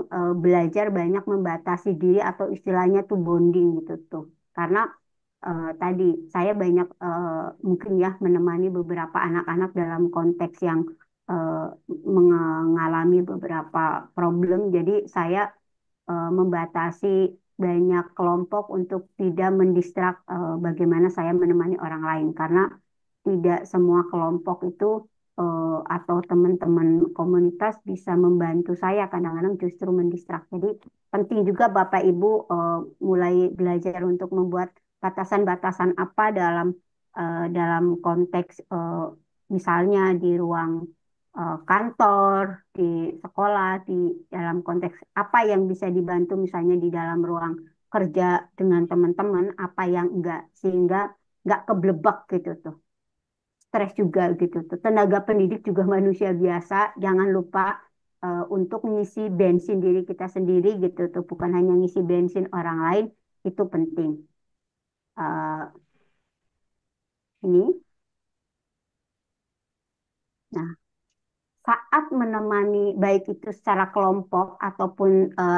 belajar banyak membatasi diri atau istilahnya tuh bonding gitu tuh. Karena tadi saya banyak mungkin ya menemani beberapa anak-anak dalam konteks yang eh, mengalami beberapa problem. Jadi saya membatasi banyak kelompok untuk tidak mendistrak bagaimana saya menemani orang lain karena tidak semua kelompok itu atau teman-teman komunitas bisa membantu saya kadang-kadang justru mendistrak. Jadi penting juga Bapak Ibu mulai belajar untuk membuat batasan-batasan apa dalam konteks misalnya di ruang kantor, di sekolah, di dalam konteks apa yang bisa dibantu misalnya di dalam ruang kerja dengan teman-teman, apa yang enggak, sehingga enggak keblebak gitu tuh. Stres juga gitu tuh. Tenaga pendidik juga manusia biasa, jangan lupa untuk ngisi bensin diri kita sendiri gitu tuh, bukan hanya ngisi bensin orang lain, itu penting. Eh, ini, nah saat menemani baik itu secara kelompok ataupun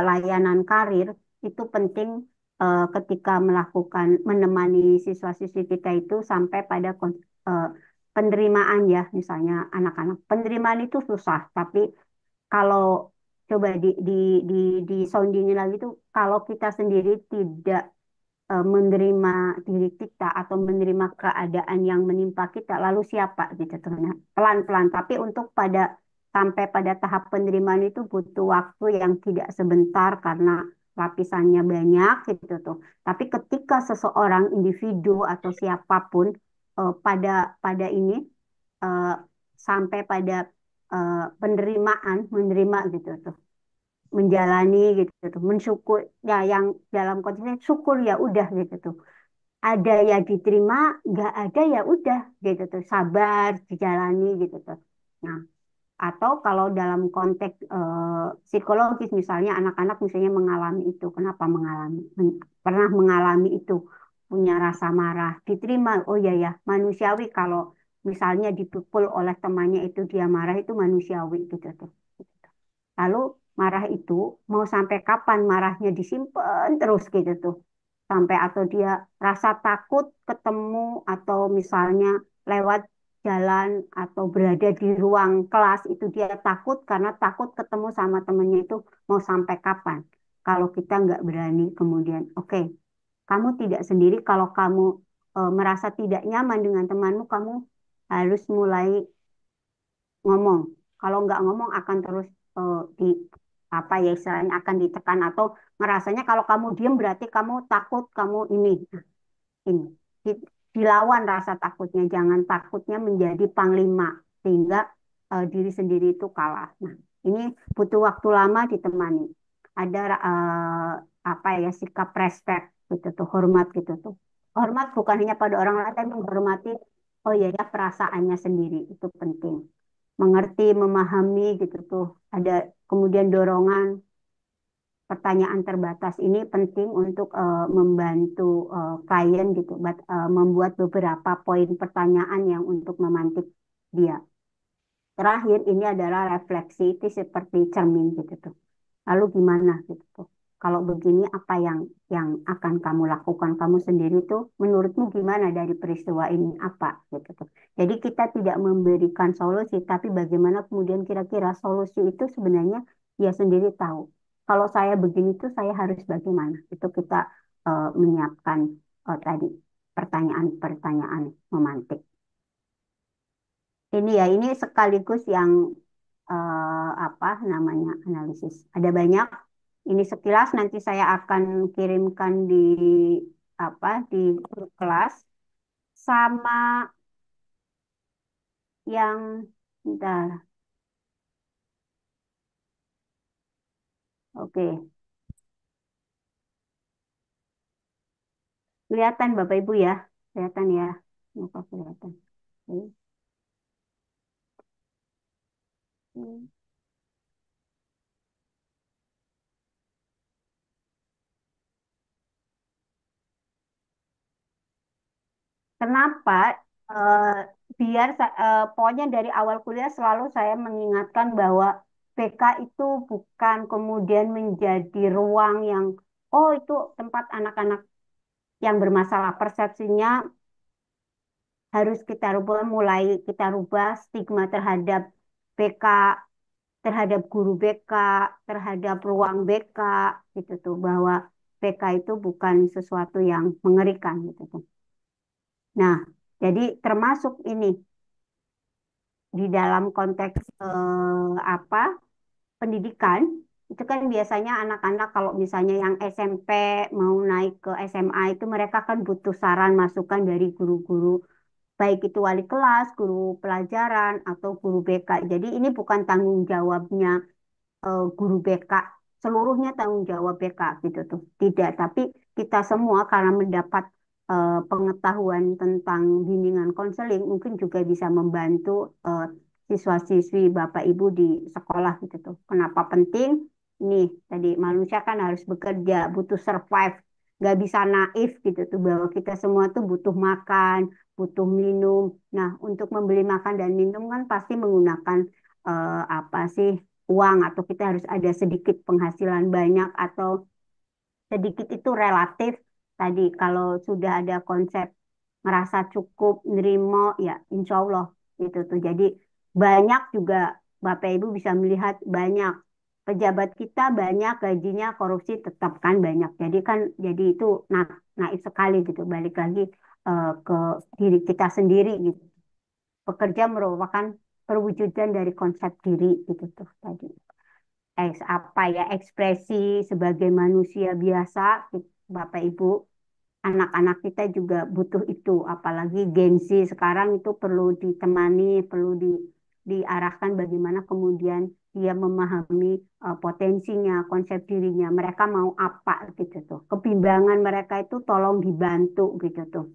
layanan karir itu penting ketika melakukan menemani siswa-siswi kita itu sampai pada eh, penerimaan ya misalnya anak-anak penerimaan itu susah tapi kalau coba di di soundingin lagi tuh kalau kita sendiri tidak menerima diri kita atau menerima keadaan yang menimpa kita, lalu siapa gitu tuh. Nah, pelan-pelan. Tapi untuk sampai pada tahap penerimaan itu butuh waktu yang tidak sebentar karena lapisannya banyak gitu tuh. Tapi ketika seseorang individu atau siapapun pada ini eh, sampai pada penerimaan, menerima gitu tuh menjalani gitu tuh mensyukur ya yang dalam konteksnya syukur ya udah gitu tuh ada ya diterima nggak ada ya udah gitu tuh sabar dijalani gitu tuh nah atau kalau dalam konteks psikologis misalnya anak-anak misalnya mengalami itu kenapa pernah mengalami itu punya rasa marah diterima oh ya ya manusiawi kalau misalnya dipukul oleh temannya itu dia marah itu manusiawi gitu tuh lalu marah itu mau sampai kapan marahnya disimpan terus gitu tuh. Sampai atau dia rasa takut ketemu atau misalnya lewat jalan atau berada di ruang kelas itu dia takut karena takut ketemu sama temennya itu mau sampai kapan. Kalau kita nggak berani kemudian, oke, kamu tidak sendiri. Kalau kamu merasa tidak nyaman dengan temanmu, kamu harus mulai ngomong. Kalau nggak ngomong akan terus di apa ya istilahnya akan ditekan atau ngerasanya kalau kamu diem berarti kamu takut kamu ini Di- dilawan rasa takutnya jangan takutnya menjadi panglima sehingga diri sendiri itu kalah. Nah ini butuh waktu lama ditemani. Ada apa ya sikap respect gitu tuh hormat gitu tuh. Hormat bukan hanya pada orang lain tapi menghormati oh iya ya perasaannya sendiri itu penting mengerti, memahami gitu tuh. Ada kemudian dorongan pertanyaan terbatas ini penting untuk membantu klien gitu, membuat beberapa poin pertanyaan yang untuk memantik dia. Terakhir ini adalah refleksi itu seperti cermin gitu tuh. Lalu gimana gitu tuh. Kalau begini apa yang akan kamu lakukan kamu sendiri tuh menurutmu gimana dari peristiwa ini apa gitu tuh. Jadi kita tidak memberikan solusi tapi bagaimana kemudian kira-kira solusi itu sebenarnya dia sendiri tahu. Kalau saya begini tuh saya harus bagaimana? Itu kita menyiapkan tadi pertanyaan-pertanyaan memantik. Ini ya, ini sekaligus yang apa namanya analisis. Ada banyak. Ini sekilas nanti saya akan kirimkan di apa di grup kelas sama yang bentar. Oke, kelihatan Bapak Ibu ya, kelihatan ya, apa kelihatan? Oke. Kenapa? Eh, pokoknya dari awal kuliah selalu saya mengingatkan bahwa PK itu bukan kemudian menjadi ruang yang, oh itu tempat anak-anak yang bermasalah. Persepsinya harus kita rubah, mulai kita rubah stigma terhadap PK, terhadap guru BK, terhadap ruang BK, gitu tuh, bahwa PK itu bukan sesuatu yang mengerikan, gitu tuh. Nah, jadi termasuk ini di dalam konteks apa pendidikan itu kan biasanya anak-anak kalau misalnya yang SMP mau naik ke SMA itu mereka kan butuh saran masukan dari guru-guru baik itu wali kelas, guru pelajaran atau guru BK. Jadi ini bukan tanggung jawabnya guru BK, seluruhnya tanggung jawab BK gitu tuh. Tidak, tapi kita semua karena mendapat pengetahuan tentang bimbingan konseling mungkin juga bisa membantu siswa-siswi Bapak Ibu di sekolah gitu tuh. Kenapa penting? Nih, tadi manusia kan harus bekerja, butuh survive, nggak bisa naif gitu tuh bahwa kita semua tuh butuh makan, butuh minum. Nah, untuk membeli makan dan minum kan pasti menggunakan apa sih uang atau kita harus ada sedikit penghasilan banyak atau sedikit itu relatif tadi kalau sudah ada konsep merasa cukup nerimo ya insya Allah itu tuh jadi banyak juga Bapak Ibu bisa melihat banyak pejabat kita banyak gajinya korupsi tetap kan banyak jadi itu naif sekali gitu balik lagi ke diri kita sendiri gitu pekerja merupakan perwujudan dari konsep diri gitu tuh tadi apa ya ekspresi sebagai manusia biasa Bapak Ibu anak-anak kita juga butuh itu apalagi Gen Z sekarang itu perlu ditemani perlu diarahkan bagaimana kemudian dia memahami potensinya konsep dirinya mereka mau apa gitu tuh kebimbangan mereka itu tolong dibantu gitu tuh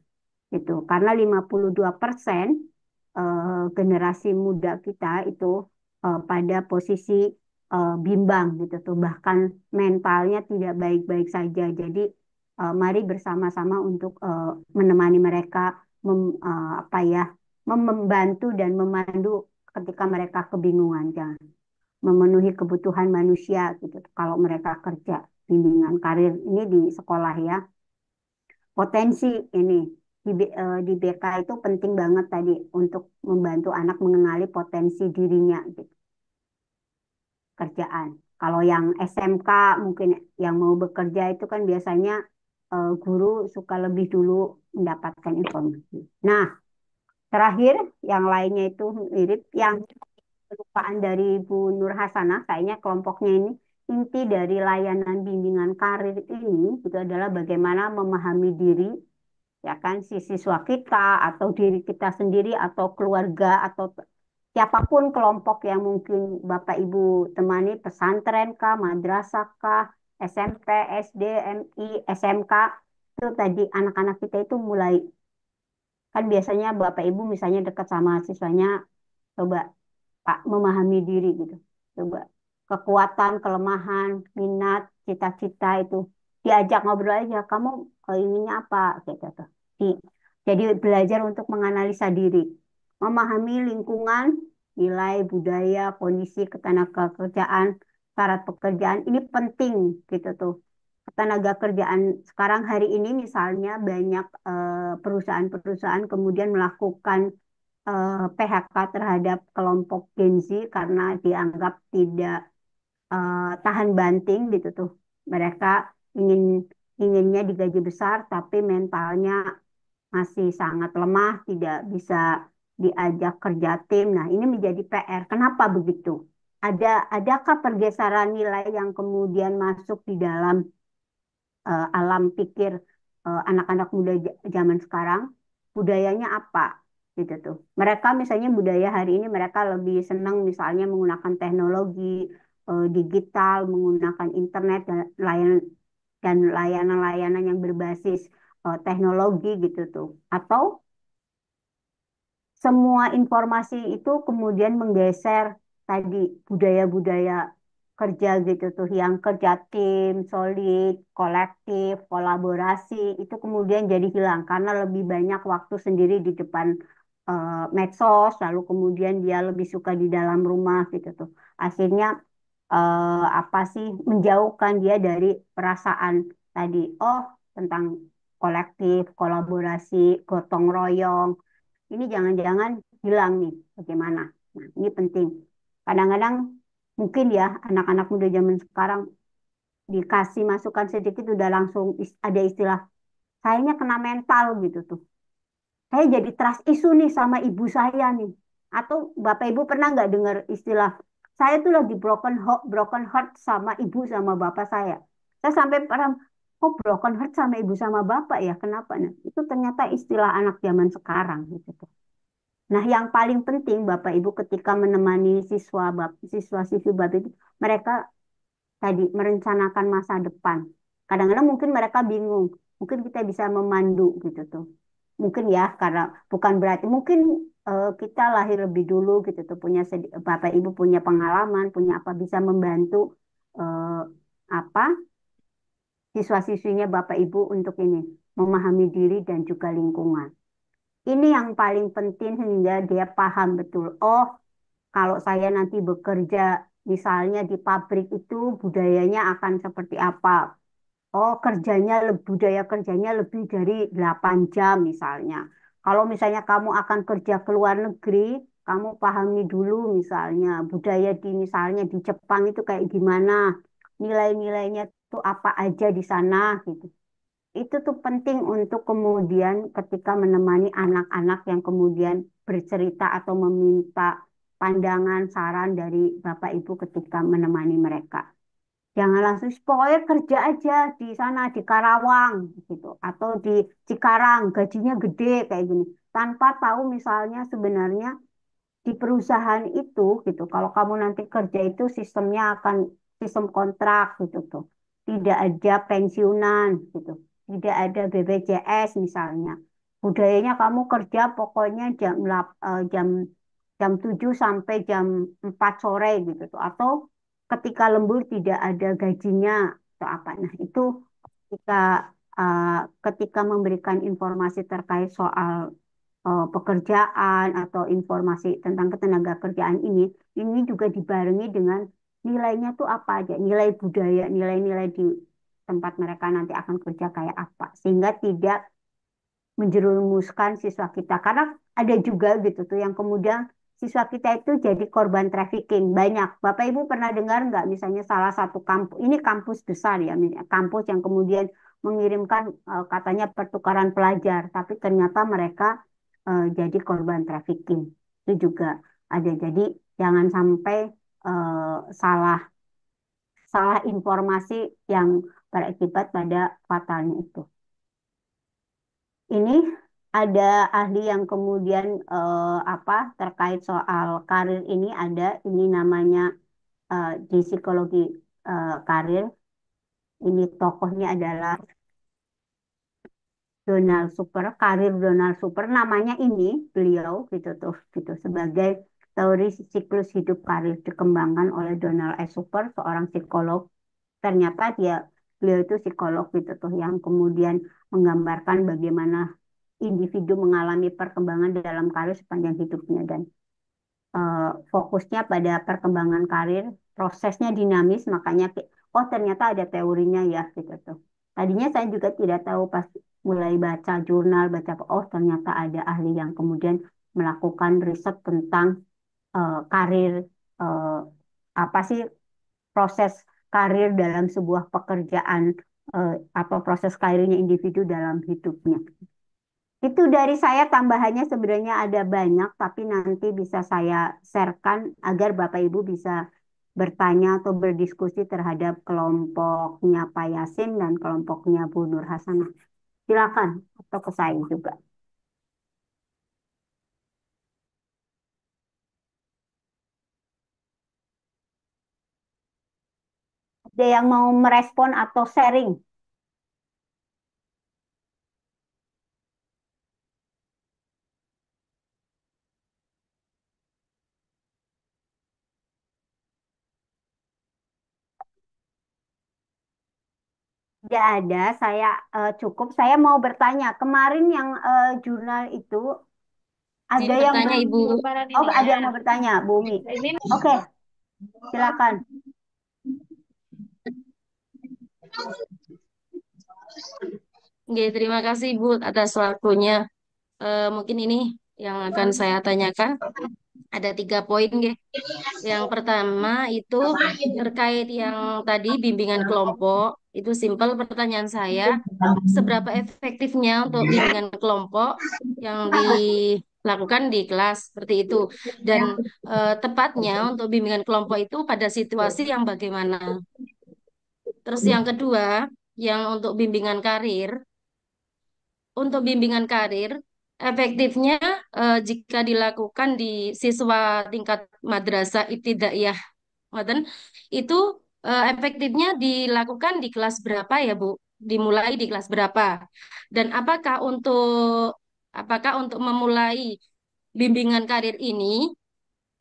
gitu karena 52% generasi muda kita itu pada posisi bimbang gitu tuh bahkan mentalnya tidak baik-baik saja jadi mari bersama-sama untuk menemani mereka apa ya membantu dan memandu ketika mereka kebingungan jangan memenuhi kebutuhan manusia gitu kalau mereka kerja bimbingan karir ini di sekolah ya potensi ini di BK itu penting banget tadi untuk membantu anak mengenali potensi dirinya gitu, kerjaan. Kalau yang SMK mungkin yang mau bekerja itu kan biasanya guru suka lebih dulu mendapatkan informasi. Nah, terakhir yang lainnya itu mirip yang kelupaan dari Bu Nur Hasanah, kayaknya kelompoknya ini inti dari layanan bimbingan karir ini itu adalah bagaimana memahami diri ya kan si siswa kita atau diri kita sendiri atau keluarga atau siapapun kelompok yang mungkin Bapak Ibu temani pesantren kah, madrasah kah, SMP, SD, MI, SMK itu tadi anak-anak kita itu mulai kan biasanya Bapak Ibu misalnya dekat sama siswanya coba Pak memahami diri gitu. Coba kekuatan, kelemahan, minat, cita-cita itu diajak ngobrol aja. Kamu inginnya apa? Kayak gitu. Di- Jadi belajar untuk menganalisa diri, memahami lingkungan, nilai, budaya, kondisi, ketenagakerjaan, syarat pekerjaan ini penting gitu tuh. Tenaga kerjaan sekarang hari ini misalnya banyak perusahaan-perusahaan kemudian melakukan PHK terhadap kelompok Gen Z karena dianggap tidak tahan banting gitu tuh. Mereka ingin inginnya digaji besar tapi mentalnya masih sangat lemah, tidak bisa diajak kerja tim. Nah, ini menjadi PR. Kenapa begitu? Adakah pergeseran nilai yang kemudian masuk di dalam alam pikir anak-anak muda zaman sekarang, budayanya apa gitu tuh. Mereka misalnya budaya hari ini mereka lebih senang misalnya menggunakan teknologi digital, menggunakan internet dan layanan-layanan yang berbasis teknologi gitu tuh. Atau semua informasi itu kemudian menggeser tadi budaya-budaya kerja gitu tuh, yang kerja tim, solid, kolektif, kolaborasi, itu kemudian jadi hilang karena lebih banyak waktu sendiri di depan medsos, lalu kemudian dia lebih suka di dalam rumah gitu tuh. Akhirnya apa sih menjauhkan dia dari perasaan tadi, oh tentang kolektif, kolaborasi, gotong royong, ini jangan-jangan hilang nih, bagaimana? Nah, ini penting. Kadang-kadang mungkin ya anak-anak muda zaman sekarang dikasih masukan sedikit udah langsung ada istilah, kayaknya kena mental gitu tuh. Saya jadi trust isu nih sama ibu saya nih. Atau Bapak Ibu pernah nggak dengar istilah, saya tuh lagi broken heart sama ibu sama bapak saya. Saya sampai pernah, kok broken heart sama ibu sama bapak ya, kenapa? Nah, itu ternyata istilah anak zaman sekarang gitu tuh. Nah, yang paling penting Bapak Ibu ketika menemani siswa siswi Bapak itu, mereka tadi merencanakan masa depan. Kadang-kadang mungkin mereka bingung, mungkin kita bisa memandu gitu tuh. Mungkin ya karena bukan berarti mungkin kita lahir lebih dulu gitu tuh punya Bapak Ibu punya pengalaman, punya apa bisa membantu eh, apa siswa-siswinya Bapak Ibu untuk ini memahami diri dan juga lingkungan. Ini yang paling penting sehingga dia paham betul. Oh, kalau saya nanti bekerja misalnya di pabrik itu budayanya akan seperti apa. Oh, budaya kerjanya lebih dari 8 jam misalnya. Kalau misalnya kamu akan kerja ke luar negeri, kamu pahami dulu misalnya budaya di misalnya di Jepang itu kayak gimana, nilai-nilainya itu apa aja di sana gitu. Itu tuh penting untuk kemudian ketika menemani anak-anak yang kemudian bercerita atau meminta pandangan, saran dari Bapak Ibu ketika menemani mereka. Jangan langsung, pokoknya kerja aja di sana, di Karawang gitu. Atau di Cikarang, gajinya gede kayak gini. Tanpa tahu misalnya sebenarnya di perusahaan itu gitu. Kalau kamu nanti kerja itu sistemnya akan sistem kontrak gitu tuh. Tidak ada pensiunan gitu. Tidak ada BPJS misalnya. Budayanya kamu kerja pokoknya jam jam 7 sampai jam 4 sore gitu tuh. Atau ketika lembur tidak ada gajinya atau apa. Nah, itu ketika uh, ketika memberikan informasi terkait soal pekerjaan atau informasi tentang ketenaga kerjaan ini juga dibarengi dengan nilainya tuh apa aja, nilai budaya, nilai-nilai di tempat mereka nanti akan kerja kayak apa, sehingga tidak menjerumuskan siswa kita. Karena ada juga gitu tuh yang kemudian siswa kita itu jadi korban trafficking. Banyak. Bapak Ibu pernah dengar nggak misalnya salah satu kampus, ini kampus besar ya, kampus yang kemudian mengirimkan katanya pertukaran pelajar, tapi ternyata mereka jadi korban trafficking. Itu juga ada. Jadi jangan sampai salah salah informasi yang berakibat pada fatalnya itu. Ini ada ahli yang kemudian apa terkait soal karir ini ada ini namanya di psikologi karir ini tokohnya adalah Donald Super, karir Donald Super namanya ini beliau gitu tuh gitu sebagai teori siklus hidup karir dikembangkan oleh Donald S. Super seorang psikolog. Ternyata beliau itu psikolog gitu tuh yang kemudian menggambarkan bagaimana individu mengalami perkembangan dalam karir sepanjang hidupnya dan fokusnya pada perkembangan karir, prosesnya dinamis, makanya oh ternyata ada teorinya ya gitu tuh. Tadinya saya juga tidak tahu pas mulai baca jurnal, baca oh ternyata ada ahli yang kemudian melakukan riset tentang karir eh, apa sih proses karir dalam sebuah pekerjaan atau proses karirnya individu dalam hidupnya. Itu dari saya tambahannya sebenarnya ada banyak, tapi nanti bisa saya sharekan agar Bapak Ibu bisa bertanya atau berdiskusi terhadap kelompoknya Pak Yasin dan kelompoknya Bu Nur Hasanah. Silakan, atau ke saya juga. Ada yang mau merespon atau sharing? Tidak ada, saya cukup. Saya mau bertanya, kemarin yang jurnal itu ada Izin yang bertanya, belum. Ibu. Oh, ada yang mau bertanya, Bu Umi. Oke, silakan. Oke, terima kasih Bu atas waktunya. Mungkin ini yang akan saya tanyakan. Ada 3 poin, nggih. Yang pertama itu terkait yang tadi bimbingan kelompok. Itu simpel pertanyaan saya. Seberapa efektifnya untuk bimbingan kelompok yang dilakukan di kelas seperti itu? Dan tepatnya untuk bimbingan kelompok itu pada situasi yang bagaimana? Terus yang kedua, yang untuk bimbingan karir. Untuk bimbingan karir, efektifnya jika dilakukan di siswa tingkat madrasah ibtidaiyah, ngoten, itu efektifnya dilakukan di kelas berapa ya, Bu? Dimulai di kelas berapa? Dan apakah untuk memulai bimbingan karir ini,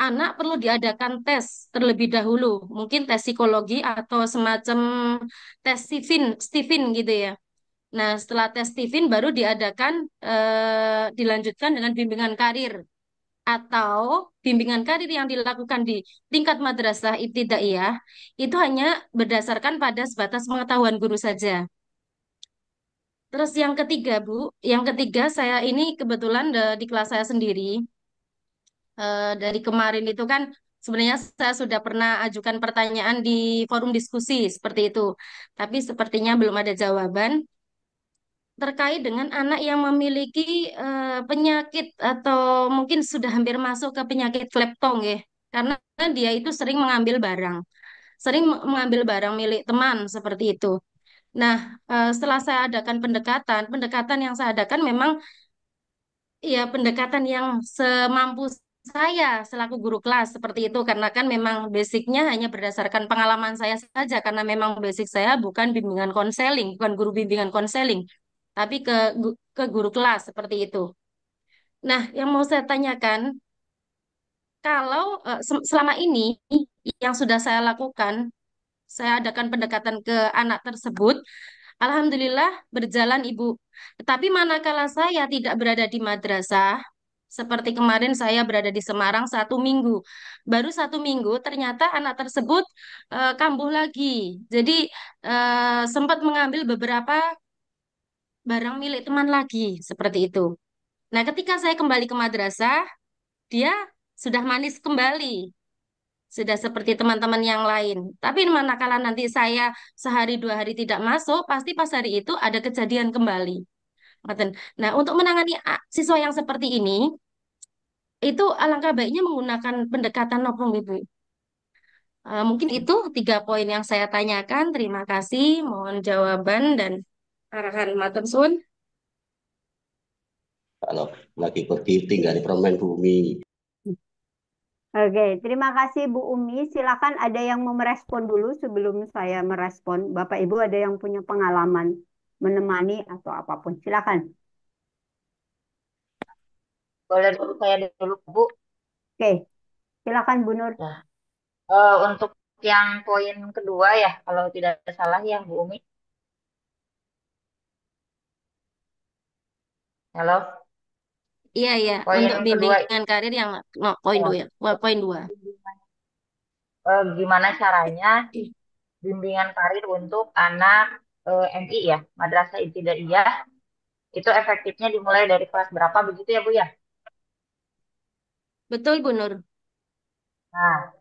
anak perlu diadakan tes terlebih dahulu, mungkin tes psikologi atau semacam tes Stephen gitu ya. Nah, setelah tes Stephen baru dilanjutkan dengan bimbingan karir atau bimbingan karir yang dilakukan di tingkat madrasah ibtidaiyah itu hanya berdasarkan pada sebatas pengetahuan guru saja. Terus yang ketiga, Bu, yang ketiga saya ini kebetulan di kelas saya sendiri dari kemarin itu kan sebenarnya saya sudah pernah ajukan pertanyaan di forum diskusi seperti itu, tapi sepertinya belum ada jawaban terkait dengan anak yang memiliki penyakit atau mungkin sudah hampir masuk ke penyakit kleptong ya. Karena dia itu sering mengambil barang milik teman seperti itu. Nah, setelah saya adakan pendekatan yang saya adakan memang ya pendekatan yang semampu saya selaku guru kelas seperti itu karena kan memang basicnya hanya berdasarkan pengalaman saya saja karena memang basic saya bukan bimbingan konseling, bukan guru bimbingan konseling, tapi ke guru kelas seperti itu. Nah, yang mau saya tanyakan, kalau selama ini yang sudah saya lakukan, saya adakan pendekatan ke anak tersebut, alhamdulillah berjalan Ibu. Tetapi manakala saya tidak berada di madrasah, seperti kemarin saya berada di Semarang 1 minggu, baru 1 minggu ternyata anak tersebut kambuh lagi. Jadi sempat mengambil beberapa barang milik teman lagi, seperti itu. Nah, ketika saya kembali ke madrasah, dia sudah manis kembali, sudah seperti teman-teman yang lain. Tapi manakala nanti saya sehari 2 hari tidak masuk, pasti pas hari itu ada kejadian kembali. Ngoten. Nah, untuk menangani siswa yang seperti ini, itu alangkah baiknya menggunakan pendekatan nopong ibu. Mungkin itu 3 poin yang saya tanyakan. Terima kasih. Mohon jawaban dan arahan matur suwun. Kalau lagi pergi tinggal di permen bumi. Oke, terima kasih Bu Umi. Silakan ada yang mau merespon dulu sebelum saya merespon. Bapak Ibu ada yang punya pengalaman menemani atau apapun. Silakan. Boleh dulu saya dulu, Bu. Oke, silakan Bu Nur. Nah, untuk yang poin kedua ya, kalau tidak salah ya, Bu Umi. Halo, Iya, iya. poin Untuk kedua, bimbingan karir yang no, poin ya, dua, ya. Poin dua. gimana caranya bimbingan karir untuk anak MI ya, Madrasah Ibtidaiyah, itu efektifnya dimulai dari kelas berapa begitu ya, Bu ya? Betul, Bu Nur. Nah,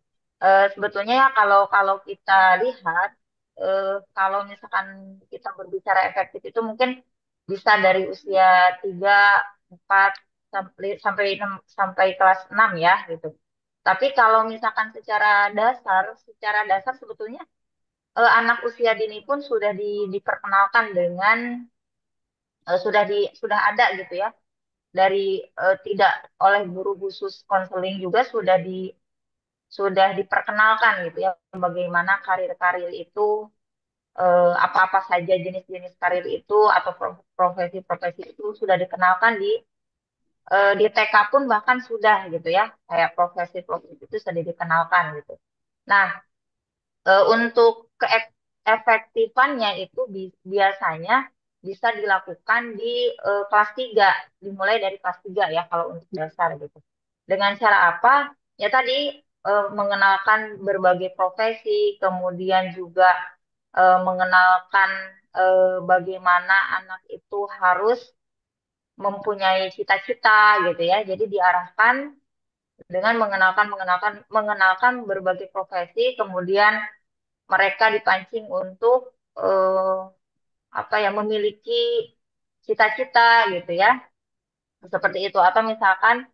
sebetulnya ya kalau kalau kita lihat, kalau misalkan kita berbicara efektif itu mungkin bisa dari usia 3, 4 sampai sampai 6, sampai kelas 6 ya gitu. Tapi kalau misalkan secara dasar sebetulnya anak usia dini pun sudah diperkenalkan dengan sudah ada gitu ya dari tidak oleh guru khusus konseling juga sudah diperkenalkan gitu ya bagaimana karir-karir itu apa-apa saja jenis-jenis karir itu atau profesi-profesi itu sudah dikenalkan di TK pun bahkan sudah gitu ya kayak profesi-profesi itu sudah dikenalkan gitu. Nah, untuk efektifannya itu biasanya bisa dilakukan di kelas 3, dimulai dari kelas 3 ya kalau untuk dasar gitu. Dengan cara apa? Ya tadi mengenalkan berbagai profesi, kemudian juga mengenalkan bagaimana anak itu harus mempunyai cita-cita gitu ya. Jadi diarahkan dengan mengenalkan berbagai profesi, kemudian mereka dipancing untuk eh, apa ya memiliki cita-cita gitu ya, seperti itu. Atau misalkan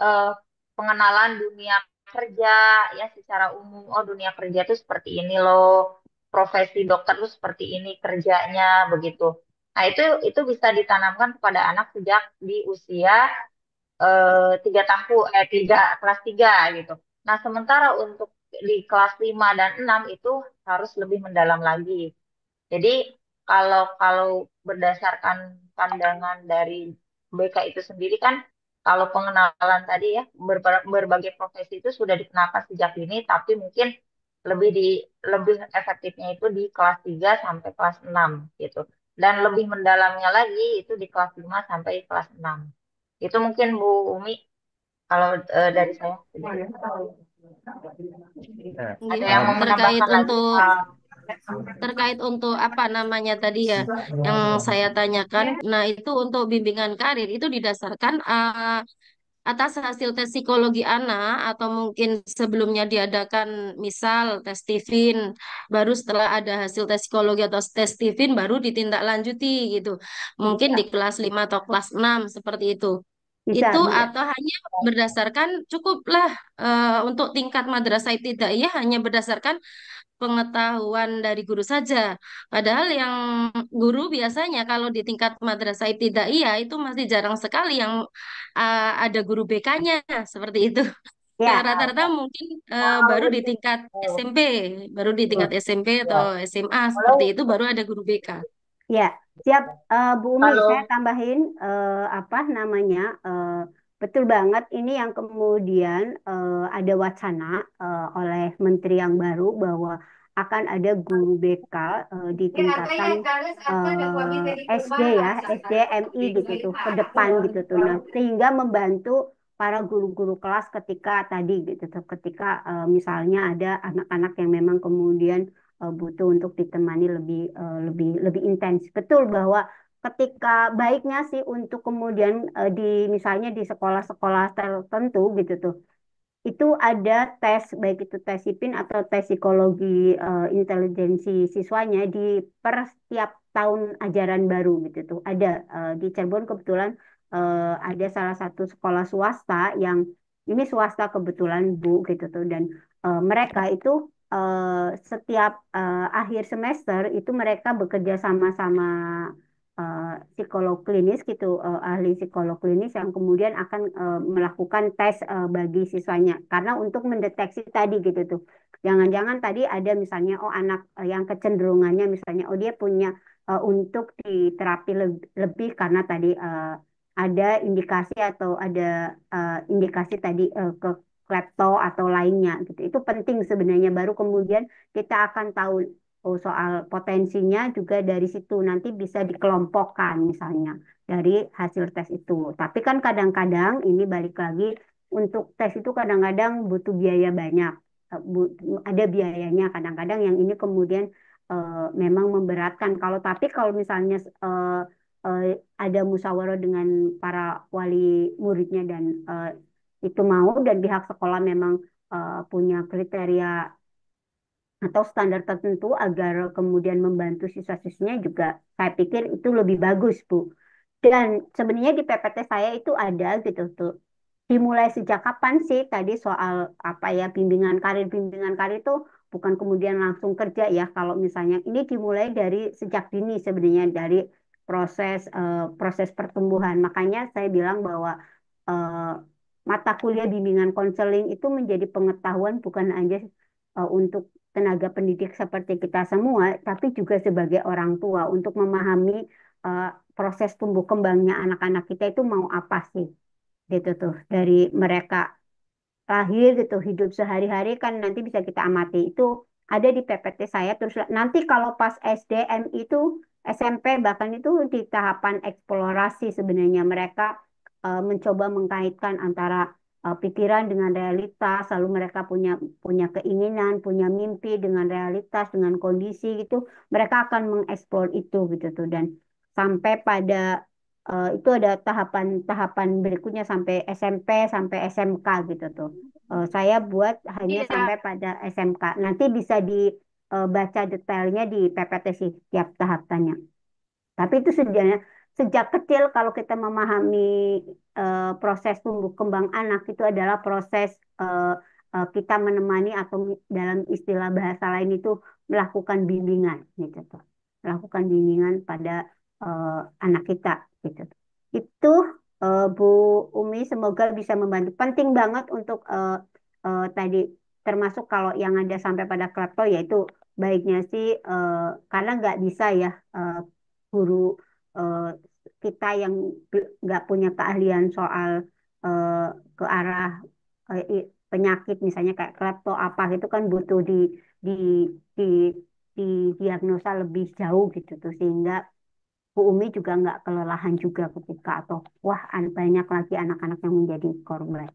eh, pengenalan dunia kerja ya secara umum. Oh, dunia kerja itu seperti ini loh, profesi dokter itu seperti ini kerjanya begitu. Nah, itu bisa ditanamkan kepada anak sejak di usia 3 tahun, kelas 3 gitu. Nah, sementara untuk di kelas 5 dan 6 itu harus lebih mendalam lagi. Jadi kalau kalau berdasarkan pandangan dari BK itu sendiri kan, kalau pengenalan tadi ya berbagai profesi itu sudah dikenalkan sejak ini, tapi mungkin lebih di lebih efektifnya itu di kelas 3 sampai kelas 6 gitu. Dan lebih mendalamnya lagi itu di kelas 5 sampai kelas 6. Itu mungkin Bu Umi kalau dari saya. Nah, Ada Nggih. yang mau Terkait menambahkan lagi? untuk terkait untuk apa namanya tadi ya yang saya tanyakan. Nah, itu untuk bimbingan karir itu didasarkan atas hasil tes psikologi anak atau mungkin sebelumnya diadakan misal tes TIFIN, baru setelah ada hasil tes psikologi atau tes TIFIN baru ditindaklanjuti gitu. Mungkin di kelas 5 atau kelas 6 seperti itu. Bisa, Itu bisa. atau hanya berdasarkan cukuplah untuk tingkat madrasah ibtidaiyah hanya berdasarkan pengetahuan dari guru saja. Padahal yang guru biasanya kalau di tingkat madrasah ibtidaiyah itu masih jarang sekali yang ada guru BK-nya seperti itu. Ya, Rata-rata mungkin baru di tingkat SMP, baru di tingkat SMP atau SMA seperti itu baru ada guru BK. ya, siap, Bu Umi. Saya Kalau tambahin apa namanya, betul banget. Ini yang kemudian ada wacana oleh Menteri yang baru bahwa akan ada guru BK di tingkatan SD ya, SDMI gitu tuh, ke depan gitu tuh. Nah, sehingga membantu para guru-guru kelas ketika tadi gitu tuh, ketika misalnya ada anak-anak yang memang kemudian butuh untuk ditemani lebih intens. Betul bahwa ketika baiknya sih untuk kemudian di misalnya di sekolah-sekolah tertentu gitu tuh itu ada tes baik itu tes SIPIN atau tes psikologi intelijensi siswanya di per setiap tahun ajaran baru gitu tuh ada di Cirebon kebetulan ada salah satu sekolah swasta yang ini swasta kebetulan Bu gitu tuh dan mereka itu setiap akhir semester itu mereka bekerja sama-sama psikolog klinis gitu, ahli psikolog klinis yang kemudian akan melakukan tes bagi siswanya. Karena untuk mendeteksi tadi gitu tuh, jangan-jangan tadi ada misalnya oh anak yang kecenderungannya misalnya oh dia punya untuk diterapi lebih karena tadi ada indikasi atau ada indikasi tadi ke klepto atau lainnya gitu. Itu penting sebenarnya baru kemudian kita akan tahu oh, soal potensinya juga dari situ nanti bisa dikelompokkan misalnya dari hasil tes itu. Tapi kan kadang-kadang ini balik lagi untuk tes itu kadang-kadang butuh biaya banyak. Ada biayanya kadang-kadang yang ini kemudian memang memberatkan. Kalau misalnya eh, ada musyawarah dengan para wali muridnya dan itu mau dan pihak sekolah memang punya kriteria atau standar tertentu agar kemudian membantu siswa-siswinya juga saya pikir itu lebih bagus Bu. Dan sebenarnya di PPT saya itu ada gitu tuh. Dimulai sejak kapan sih tadi soal apa ya bimbingan karir itu bukan kemudian langsung kerja ya. Kalau misalnya ini dimulai dari sejak dini sebenarnya dari proses pertumbuhan. Makanya saya bilang bahwa eh, mata kuliah bimbingan konseling itu menjadi pengetahuan bukan hanya untuk tenaga pendidik seperti kita semua, tapi juga sebagai orang tua untuk memahami eh, proses tumbuh kembangnya anak-anak kita itu mau apa sih gitu tuh dari mereka lahir gitu hidup sehari-hari kan nanti bisa kita amati itu ada di PPT saya. Terus nanti kalau pas SDM itu, SMP bahkan itu di tahapan eksplorasi sebenarnya mereka mencoba mengkaitkan antara pikiran dengan realitas, lalu mereka punya punya keinginan, punya mimpi dengan realitas, dengan kondisi gitu, mereka akan mengeksplor itu gitu tuh. Dan sampai pada itu ada tahapan-tahapan berikutnya sampai SMP sampai SMK gitu tuh. Saya buat hanya Iya, sampai pada SMK. Nanti bisa dibaca detailnya di PPT sih tiap tahapannya. Tapi itu sebenarnya sejak kecil kalau kita memahami proses tumbuh kembang anak itu adalah proses eh, kita menemani atau dalam istilah bahasa lain itu melakukan bimbingan gitu tuh. Melakukan bimbingan pada eh, anak kita gitu. Itu Bu Umi semoga bisa membantu. Penting banget untuk tadi termasuk kalau yang ada sampai pada klepto yaitu baiknya sih karena nggak bisa ya guru eh, kita yang nggak punya keahlian soal eh, ke arah penyakit misalnya kayak klepto apa itu kan butuh di di di diagnosa lebih jauh gitu tuh sehingga Bu Umi juga nggak kelelahan juga ketika atau wah banyak lagi anak-anak yang menjadi korban.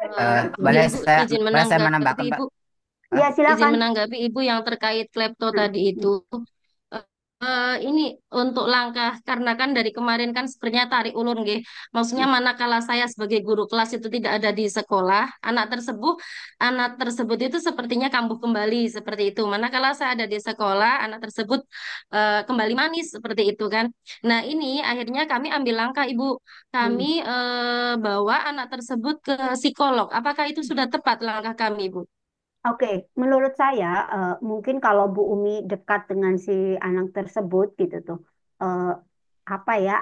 iya Boleh Bu, saya izin boleh saya menanggapi menambahkan, Mbak? Ibu. Hah? Ya Izin silakan. menanggapi Ibu yang terkait klepto tadi itu. Eh, ini untuk langkah karena kan dari kemarin kan sebenarnya tarik ulur nggih. Maksudnya manakala saya sebagai guru kelas itu tidak ada di sekolah, anak tersebut itu sepertinya kambuh kembali seperti itu. Manakala saya ada di sekolah, anak tersebut kembali manis seperti itu kan. Nah, ini akhirnya kami ambil langkah Ibu. Kami bawa anak tersebut ke psikolog. Apakah itu sudah tepat langkah kami, Ibu? Oke, menurut saya mungkin kalau Bu Umi dekat dengan si anak tersebut gitu tuh, eh, apa ya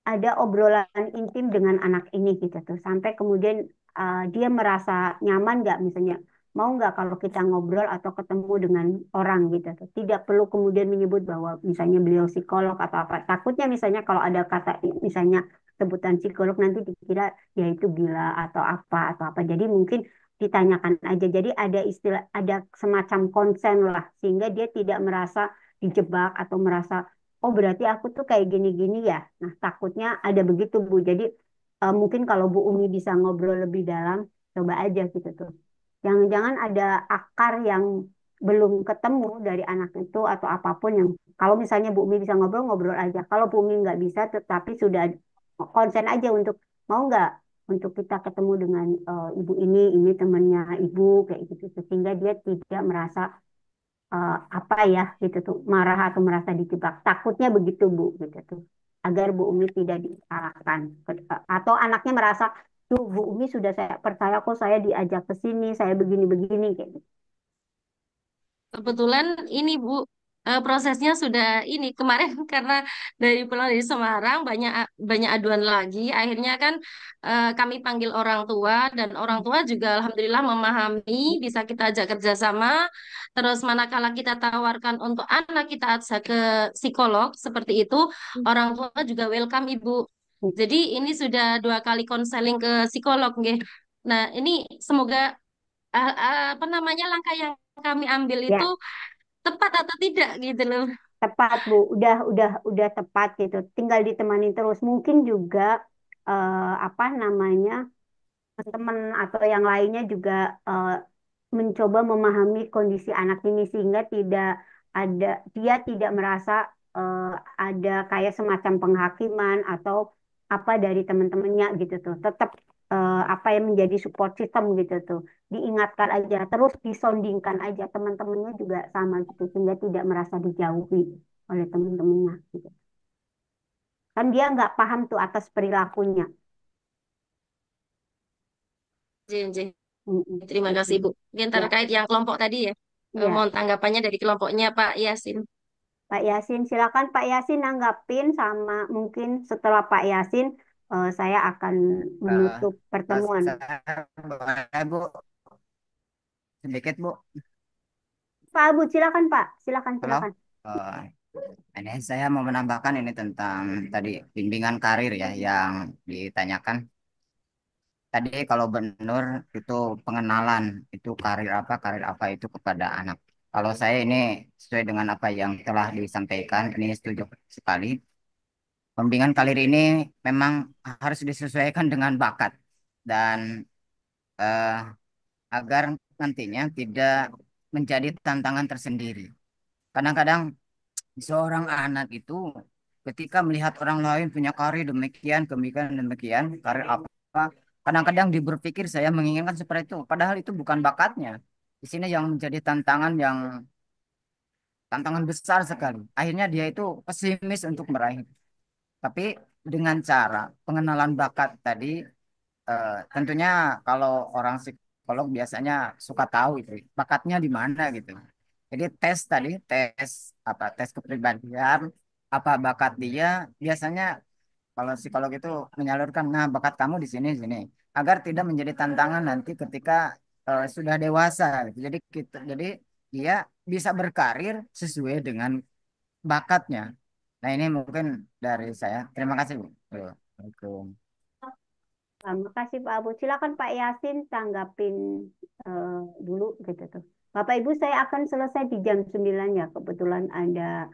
ada obrolan intim dengan anak ini gitu tuh, sampai kemudian dia merasa nyaman nggak misalnya, mau nggak kalau kita ngobrol atau ketemu dengan orang gitu tuh, tidak perlu kemudian menyebut bahwa misalnya beliau psikolog atau apa. Takutnya misalnya kalau ada kata misalnya sebutan psikolog nanti dikira ya itu gila atau apa. Jadi mungkin ditanyakan aja. Jadi ada istilah, ada semacam konsen lah, sehingga dia tidak merasa dijebak atau merasa, oh berarti aku tuh kayak gini-gini ya. Nah takutnya ada begitu Bu. Jadi mungkin kalau Bu Umi bisa ngobrol lebih dalam, coba aja gitu tuh. Jangan-jangan ada akar yang belum ketemu dari anak itu atau apapun yang, kalau misalnya Bu Umi bisa ngobrol, ngobrol aja. Kalau Bu Umi nggak bisa, tetapi sudah konsen aja untuk mau nggak untuk kita ketemu dengan ibu ini temannya ibu kayak gitu. Sehingga dia tidak merasa apa ya gitu tuh marah atau merasa dijebak. Takutnya begitu Bu gitu tuh. Agar Bu Umi tidak disalahkan atau anaknya merasa tuh Bu Umi sudah saya percaya kok saya diajak ke sini, saya begini-begini kayak gitu. Kebetulan ini Bu, prosesnya sudah ini kemarin karena dari Pulau dari Semarang banyak banyak aduan lagi. Akhirnya kan kami panggil orang tua dan orang tua juga alhamdulillah memahami, bisa kita ajak kerjasama. Terus manakala kita tawarkan untuk anak kita ajak ke psikolog seperti itu, orang tua juga welcome Ibu. Jadi ini sudah 2 kali konseling ke psikolog, nggih. Nah, ini semoga apa namanya langkah yang kami ambil itu Ya, tepat atau tidak gitu loh. tepat Bu. Udah tepat gitu. Tinggal ditemani terus. Mungkin juga apa namanya teman atau yang lainnya juga eh, mencoba memahami kondisi anak ini sehingga tidak ada dia tidak merasa eh, ada kayak semacam penghakiman atau apa dari teman-temannya gitu tuh. Tetap apa yang menjadi support system gitu tuh. Diingatkan aja, terus disondingkan aja teman-temannya juga sama gitu sehingga tidak merasa dijauhi oleh teman-temannya gitu. Kan dia nggak paham tuh atas perilakunya. Jin, Jin. Mm-mm. Terima kasih Bu. Mungkin Ya, terkait yang kelompok tadi ya. iya. Mohon tanggapannya dari kelompoknya Pak Yasin. Pak Yasin, silakan Pak Yasin nanggapin sama mungkin setelah Pak Yasin saya akan Eh, menutup pertemuan. saya boleh, Bu, sedikit, Bu. Pak Abu, silakan Pak, silakan Halo. silakan. Eh, ini saya mau menambahkan ini tentang tadi bimbingan karir ya yang ditanyakan. tadi kalau Benur itu pengenalan itu karir apa itu kepada anak. Kalau saya ini sesuai dengan apa yang telah disampaikan, ini setuju sekali. Pembimbingan karir ini memang harus disesuaikan dengan bakat dan eh, agar nantinya tidak menjadi tantangan tersendiri. Kadang-kadang seorang anak itu ketika melihat orang lain punya karir demikian, demikian, demikian, karir apa, kadang-kadang dia berpikir saya menginginkan seperti itu, padahal itu bukan bakatnya. Di sini yang menjadi tantangan besar sekali. Akhirnya dia itu pesimis untuk meraih. Tapi dengan cara pengenalan bakat tadi, tentunya kalau orang psikolog biasanya suka tahu itu bakatnya di mana gitu. Jadi tes tadi, tes kepribadian, apa bakat dia, biasanya kalau psikolog itu menyalurkan, nah bakat kamu di sini sini, agar tidak menjadi tantangan nanti ketika sudah dewasa. Gitu. Jadi dia bisa berkarir sesuai dengan bakatnya. Nah ini mungkin dari saya. Terima kasih Bu. Assalamualaikum. Terima kasih Pak Abu. Silakan Pak Yasin tanggapin eh, dulu gitu tuh. Bapak Ibu saya akan selesai di jam 9 ya. Kebetulan ada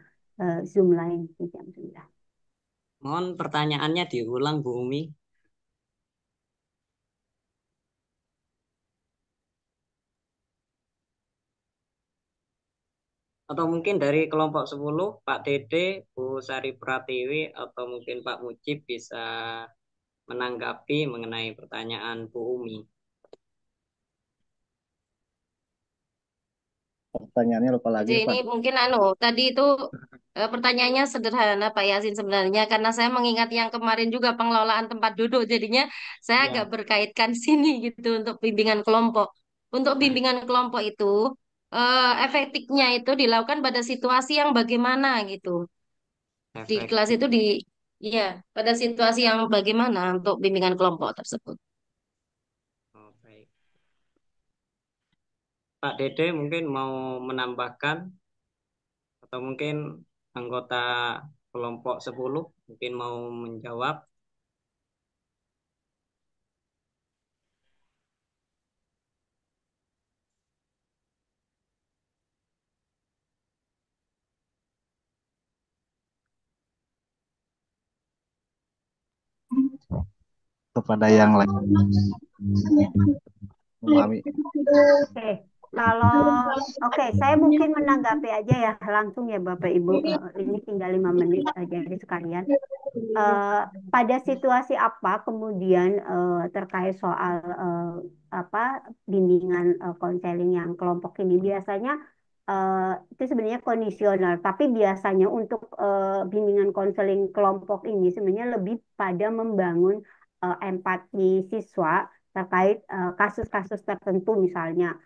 Zoom lain di jam 9. Mohon pertanyaannya diulang Bu Umi. Atau mungkin dari kelompok 10, Pak Dede, Bu Sari Pratiwi, atau mungkin Pak Mujib bisa menanggapi mengenai pertanyaan Bu Umi. Pertanyaannya lupa lagi, Jadi Pak. ini mungkin tadi itu pertanyaannya sederhana Pak Yasin sebenarnya karena saya mengingat yang kemarin juga pengelolaan tempat duduk jadinya saya agak Ya, berkaitkan sini gitu untuk bimbingan kelompok. Untuk bimbingan kelompok itu efektifnya itu dilakukan pada situasi yang bagaimana gitu. Di kelas efektif. itu ya pada situasi yang bagaimana untuk bimbingan kelompok tersebut. Oh, baik. Pak Dede mungkin mau menambahkan atau mungkin anggota kelompok 10 mungkin mau menjawab. Kepada yang lain memahami. Oke, kalau saya mungkin menanggapi aja ya langsung ya Bapak Ibu. Ini tinggal 5 menit jadi sekalian. Eh, Pada situasi apa kemudian terkait soal apa bimbingan konseling yang kelompok ini biasanya itu sebenarnya kondisional, tapi biasanya untuk bimbingan konseling kelompok ini sebenarnya lebih pada membangun empati siswa terkait kasus-kasus tertentu misalnya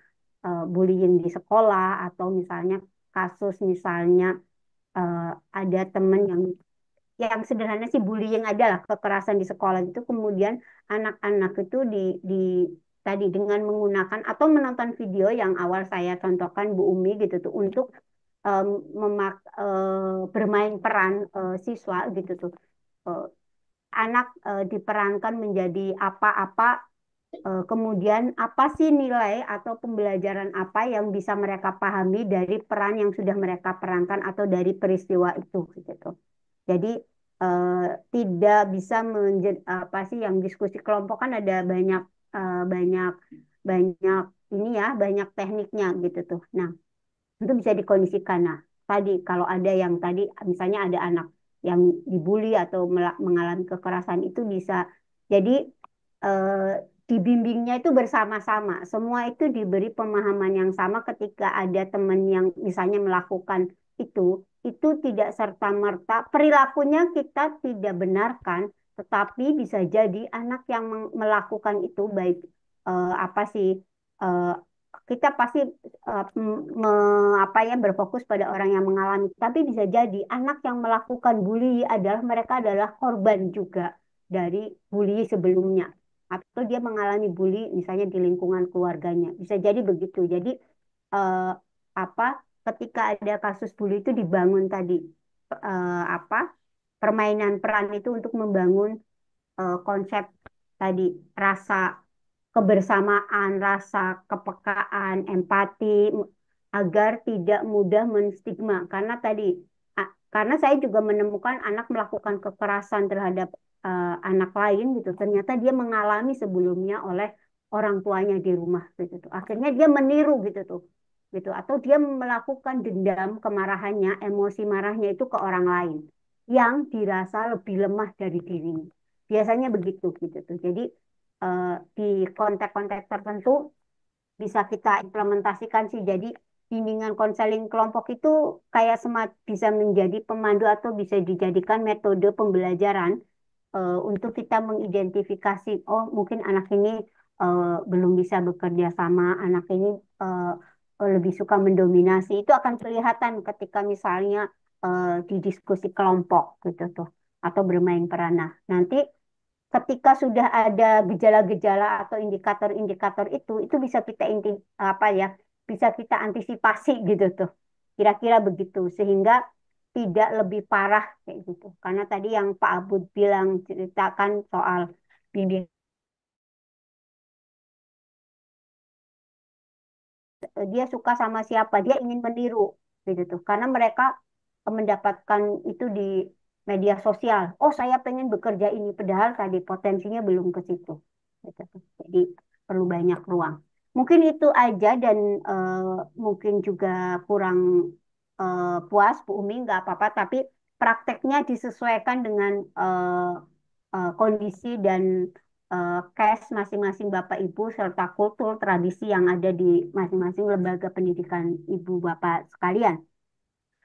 bullying di sekolah atau misalnya kasus misalnya eh, ada teman yang sederhana sih bullying aja lah kekerasan di sekolah itu kemudian anak-anak itu di tadi dengan menggunakan atau menonton video yang awal saya contohkan Bu Umi gitu tuh untuk bermain peran siswa gitu tuh. Eh, Anak diperankan menjadi apa-apa. Kemudian apa sih nilai atau pembelajaran apa yang bisa mereka pahami dari peran yang sudah mereka perankan atau dari peristiwa itu gitu. Jadi eh, tidak bisa menjadi apa sih yang diskusi kelompok kan ada banyak banyak banyak ini ya banyak tekniknya gitu tuh. Nah itu bisa dikondisikan. Nah tadi kalau ada yang tadi misalnya ada anak yang dibully atau mengalami kekerasan itu bisa jadi eh, dibimbingnya itu bersama-sama. Semua itu diberi pemahaman yang sama ketika ada teman yang misalnya melakukan itu tidak serta-merta perilakunya kita tidak benarkan, tetapi bisa jadi anak yang melakukan itu baik apa sih eh, kita pasti apa ya berfokus pada orang yang mengalami, tapi bisa jadi anak yang melakukan bully adalah mereka adalah korban juga dari bully sebelumnya atau dia mengalami bully misalnya di lingkungan keluarganya. Bisa jadi begitu. Jadi eh, apa ketika ada kasus bully itu dibangun tadi apa permainan peran itu untuk membangun konsep tadi rasa kebersamaan, rasa kepekaan, empati, agar tidak mudah menstigma. Karena tadi, karena saya juga menemukan anak melakukan kekerasan terhadap anak lain gitu. Ternyata dia mengalami sebelumnya oleh orang tuanya di rumah gitu tuh. Akhirnya dia meniru gitu tuh. Gitu, atau dia melakukan dendam kemarahannya, emosi marahnya itu ke orang lain yang dirasa lebih lemah dari dirinya. Biasanya begitu gitu tuh. Jadi di konteks-konteks tertentu bisa kita implementasikan sih. Jadi bimbingan konseling kelompok itu kayak bisa menjadi pemandu atau bisa dijadikan metode pembelajaran untuk kita mengidentifikasi, oh mungkin anak ini belum bisa bekerja sama, anak ini eh, lebih suka mendominasi. Itu akan kelihatan ketika misalnya di diskusi kelompok gitu tuh, atau bermain peran. Nah, nanti ketika sudah ada gejala-gejala atau indikator-indikator itu bisa kita apa ya, bisa kita antisipasi gitu tuh. Kira-kira begitu sehingga tidak lebih parah kayak gitu. Karena tadi yang Pak Abud bilang ceritakan soal bimbingan, dia suka sama siapa, dia ingin meniru gitu tuh. Karena mereka mendapatkan itu di media sosial. Oh, saya pengen bekerja ini, padahal tadi potensinya belum ke situ. Gitu tuh. Jadi perlu banyak ruang. Mungkin itu aja dan mungkin juga kurang puas Bu Umi, nggak apa-apa. Tapi prakteknya disesuaikan dengan kondisi dan case masing-masing Bapak Ibu serta kultur tradisi yang ada di masing-masing lembaga pendidikan Ibu Bapak sekalian.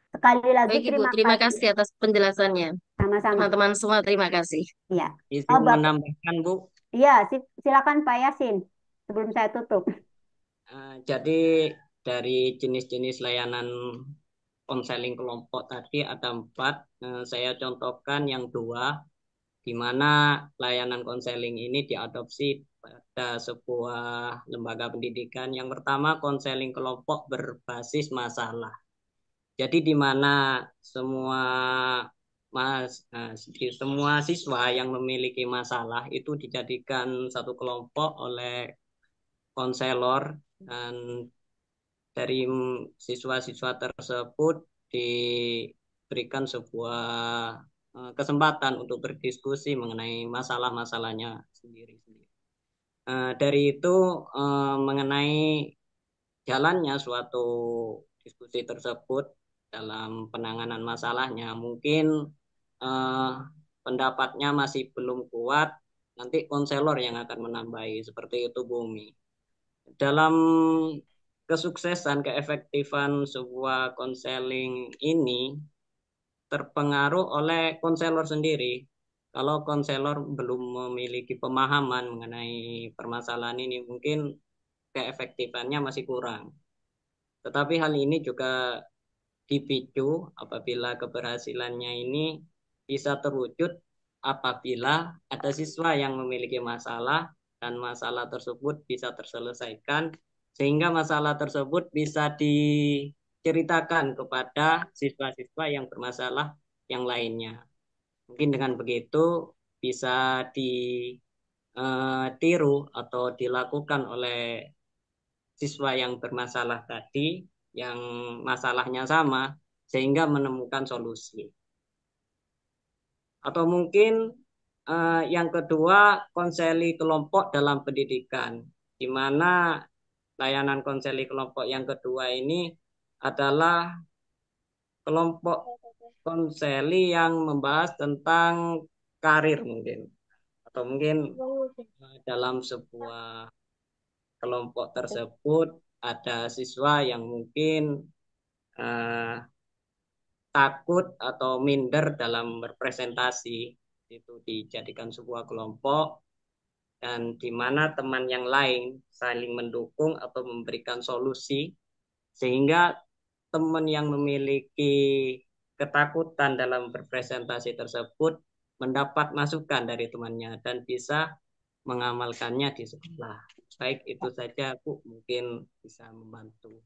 Sekali lagi Baik Ibu, terima terima kasih. kasih atas penjelasannya. Sama-sama. Teman-teman semua terima kasih. Iya. Izin Oh, Bapak. menambahkan, Bu. Iya, silakan Pak Yasin sebelum saya tutup. Jadi dari jenis-jenis layanan konseling kelompok tadi ada 4. Saya contohkan yang 2, di mana layanan konseling ini diadopsi pada sebuah lembaga pendidikan. Yang pertama, konseling kelompok berbasis masalah. Jadi di mana semua siswa yang memiliki masalah itu dijadikan satu kelompok oleh konselor, dan dari siswa-siswa tersebut diberikan sebuah kesempatan untuk berdiskusi mengenai masalah-masalahnya sendiri-sendiri. Dari itu mengenai jalannya suatu diskusi tersebut dalam penanganan masalahnya, mungkin eh, pendapatnya masih belum kuat, nanti konselor yang akan menambahi, seperti itu Bumi. Dalam kesuksesan, keefektifan sebuah konseling ini terpengaruh oleh konselor sendiri. Kalau konselor belum memiliki pemahaman mengenai permasalahan ini, mungkin keefektifannya masih kurang. Tetapi hal ini juga dipicu apabila keberhasilannya ini bisa terwujud apabila ada siswa yang memiliki masalah dan masalah tersebut bisa terselesaikan, sehingga masalah tersebut bisa diceritakan kepada siswa-siswa yang bermasalah yang lainnya. Mungkin dengan begitu bisa ditiru atau dilakukan oleh siswa yang bermasalah tadi, yang masalahnya sama, sehingga menemukan solusi. Atau mungkin yang kedua, konseli kelompok dalam pendidikan, di mana layanan konseli kelompok yang kedua ini adalah kelompok konseli yang membahas tentang karir mungkin. Atau mungkin dalam sebuah kelompok tersebut ada siswa yang mungkin eh, takut atau minder dalam berpresentasi. Itu dijadikan sebuah kelompok, dan di mana teman yang lain saling mendukung atau memberikan solusi, sehingga teman yang memiliki ketakutan dalam berpresentasi tersebut mendapat masukan dari temannya dan bisa mengamalkannya di sekolah. Baik, itu saja Bu, mungkin bisa membantu.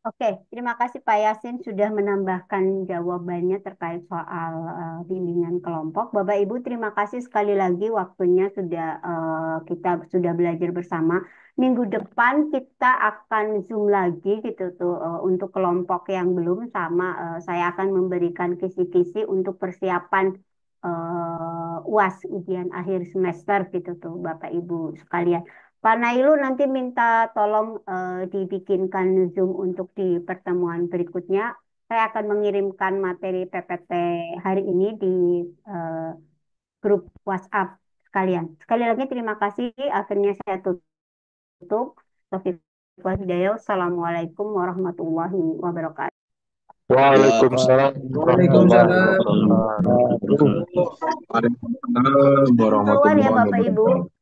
Oke, terima kasih Pak Yasin sudah menambahkan jawabannya terkait soal bimbingan kelompok. Bapak Ibu, terima kasih sekali lagi waktunya sudah kita sudah belajar bersama. Minggu depan kita akan Zoom lagi gitu tuh untuk kelompok yang belum sama saya akan memberikan kisi-kisi untuk persiapan UAS ujian akhir semester gitu tuh Bapak Ibu sekalian. Pak Nailu nanti minta tolong dibikinkan Zoom untuk di pertemuan berikutnya. Saya akan mengirimkan materi PPT hari ini di eh, grup WhatsApp sekalian. Sekali lagi terima kasih. Akhirnya saya tutup. Taufiq wal hidayah. Assalamualaikum warahmatullahi wabarakatuh. Waalaikumsalam warahmatullahi Waalaikumsalam. wabarakatuh. Waalaikumsalam Keluar ya warahmatullahi Bapak Ibu. wabarakatuh.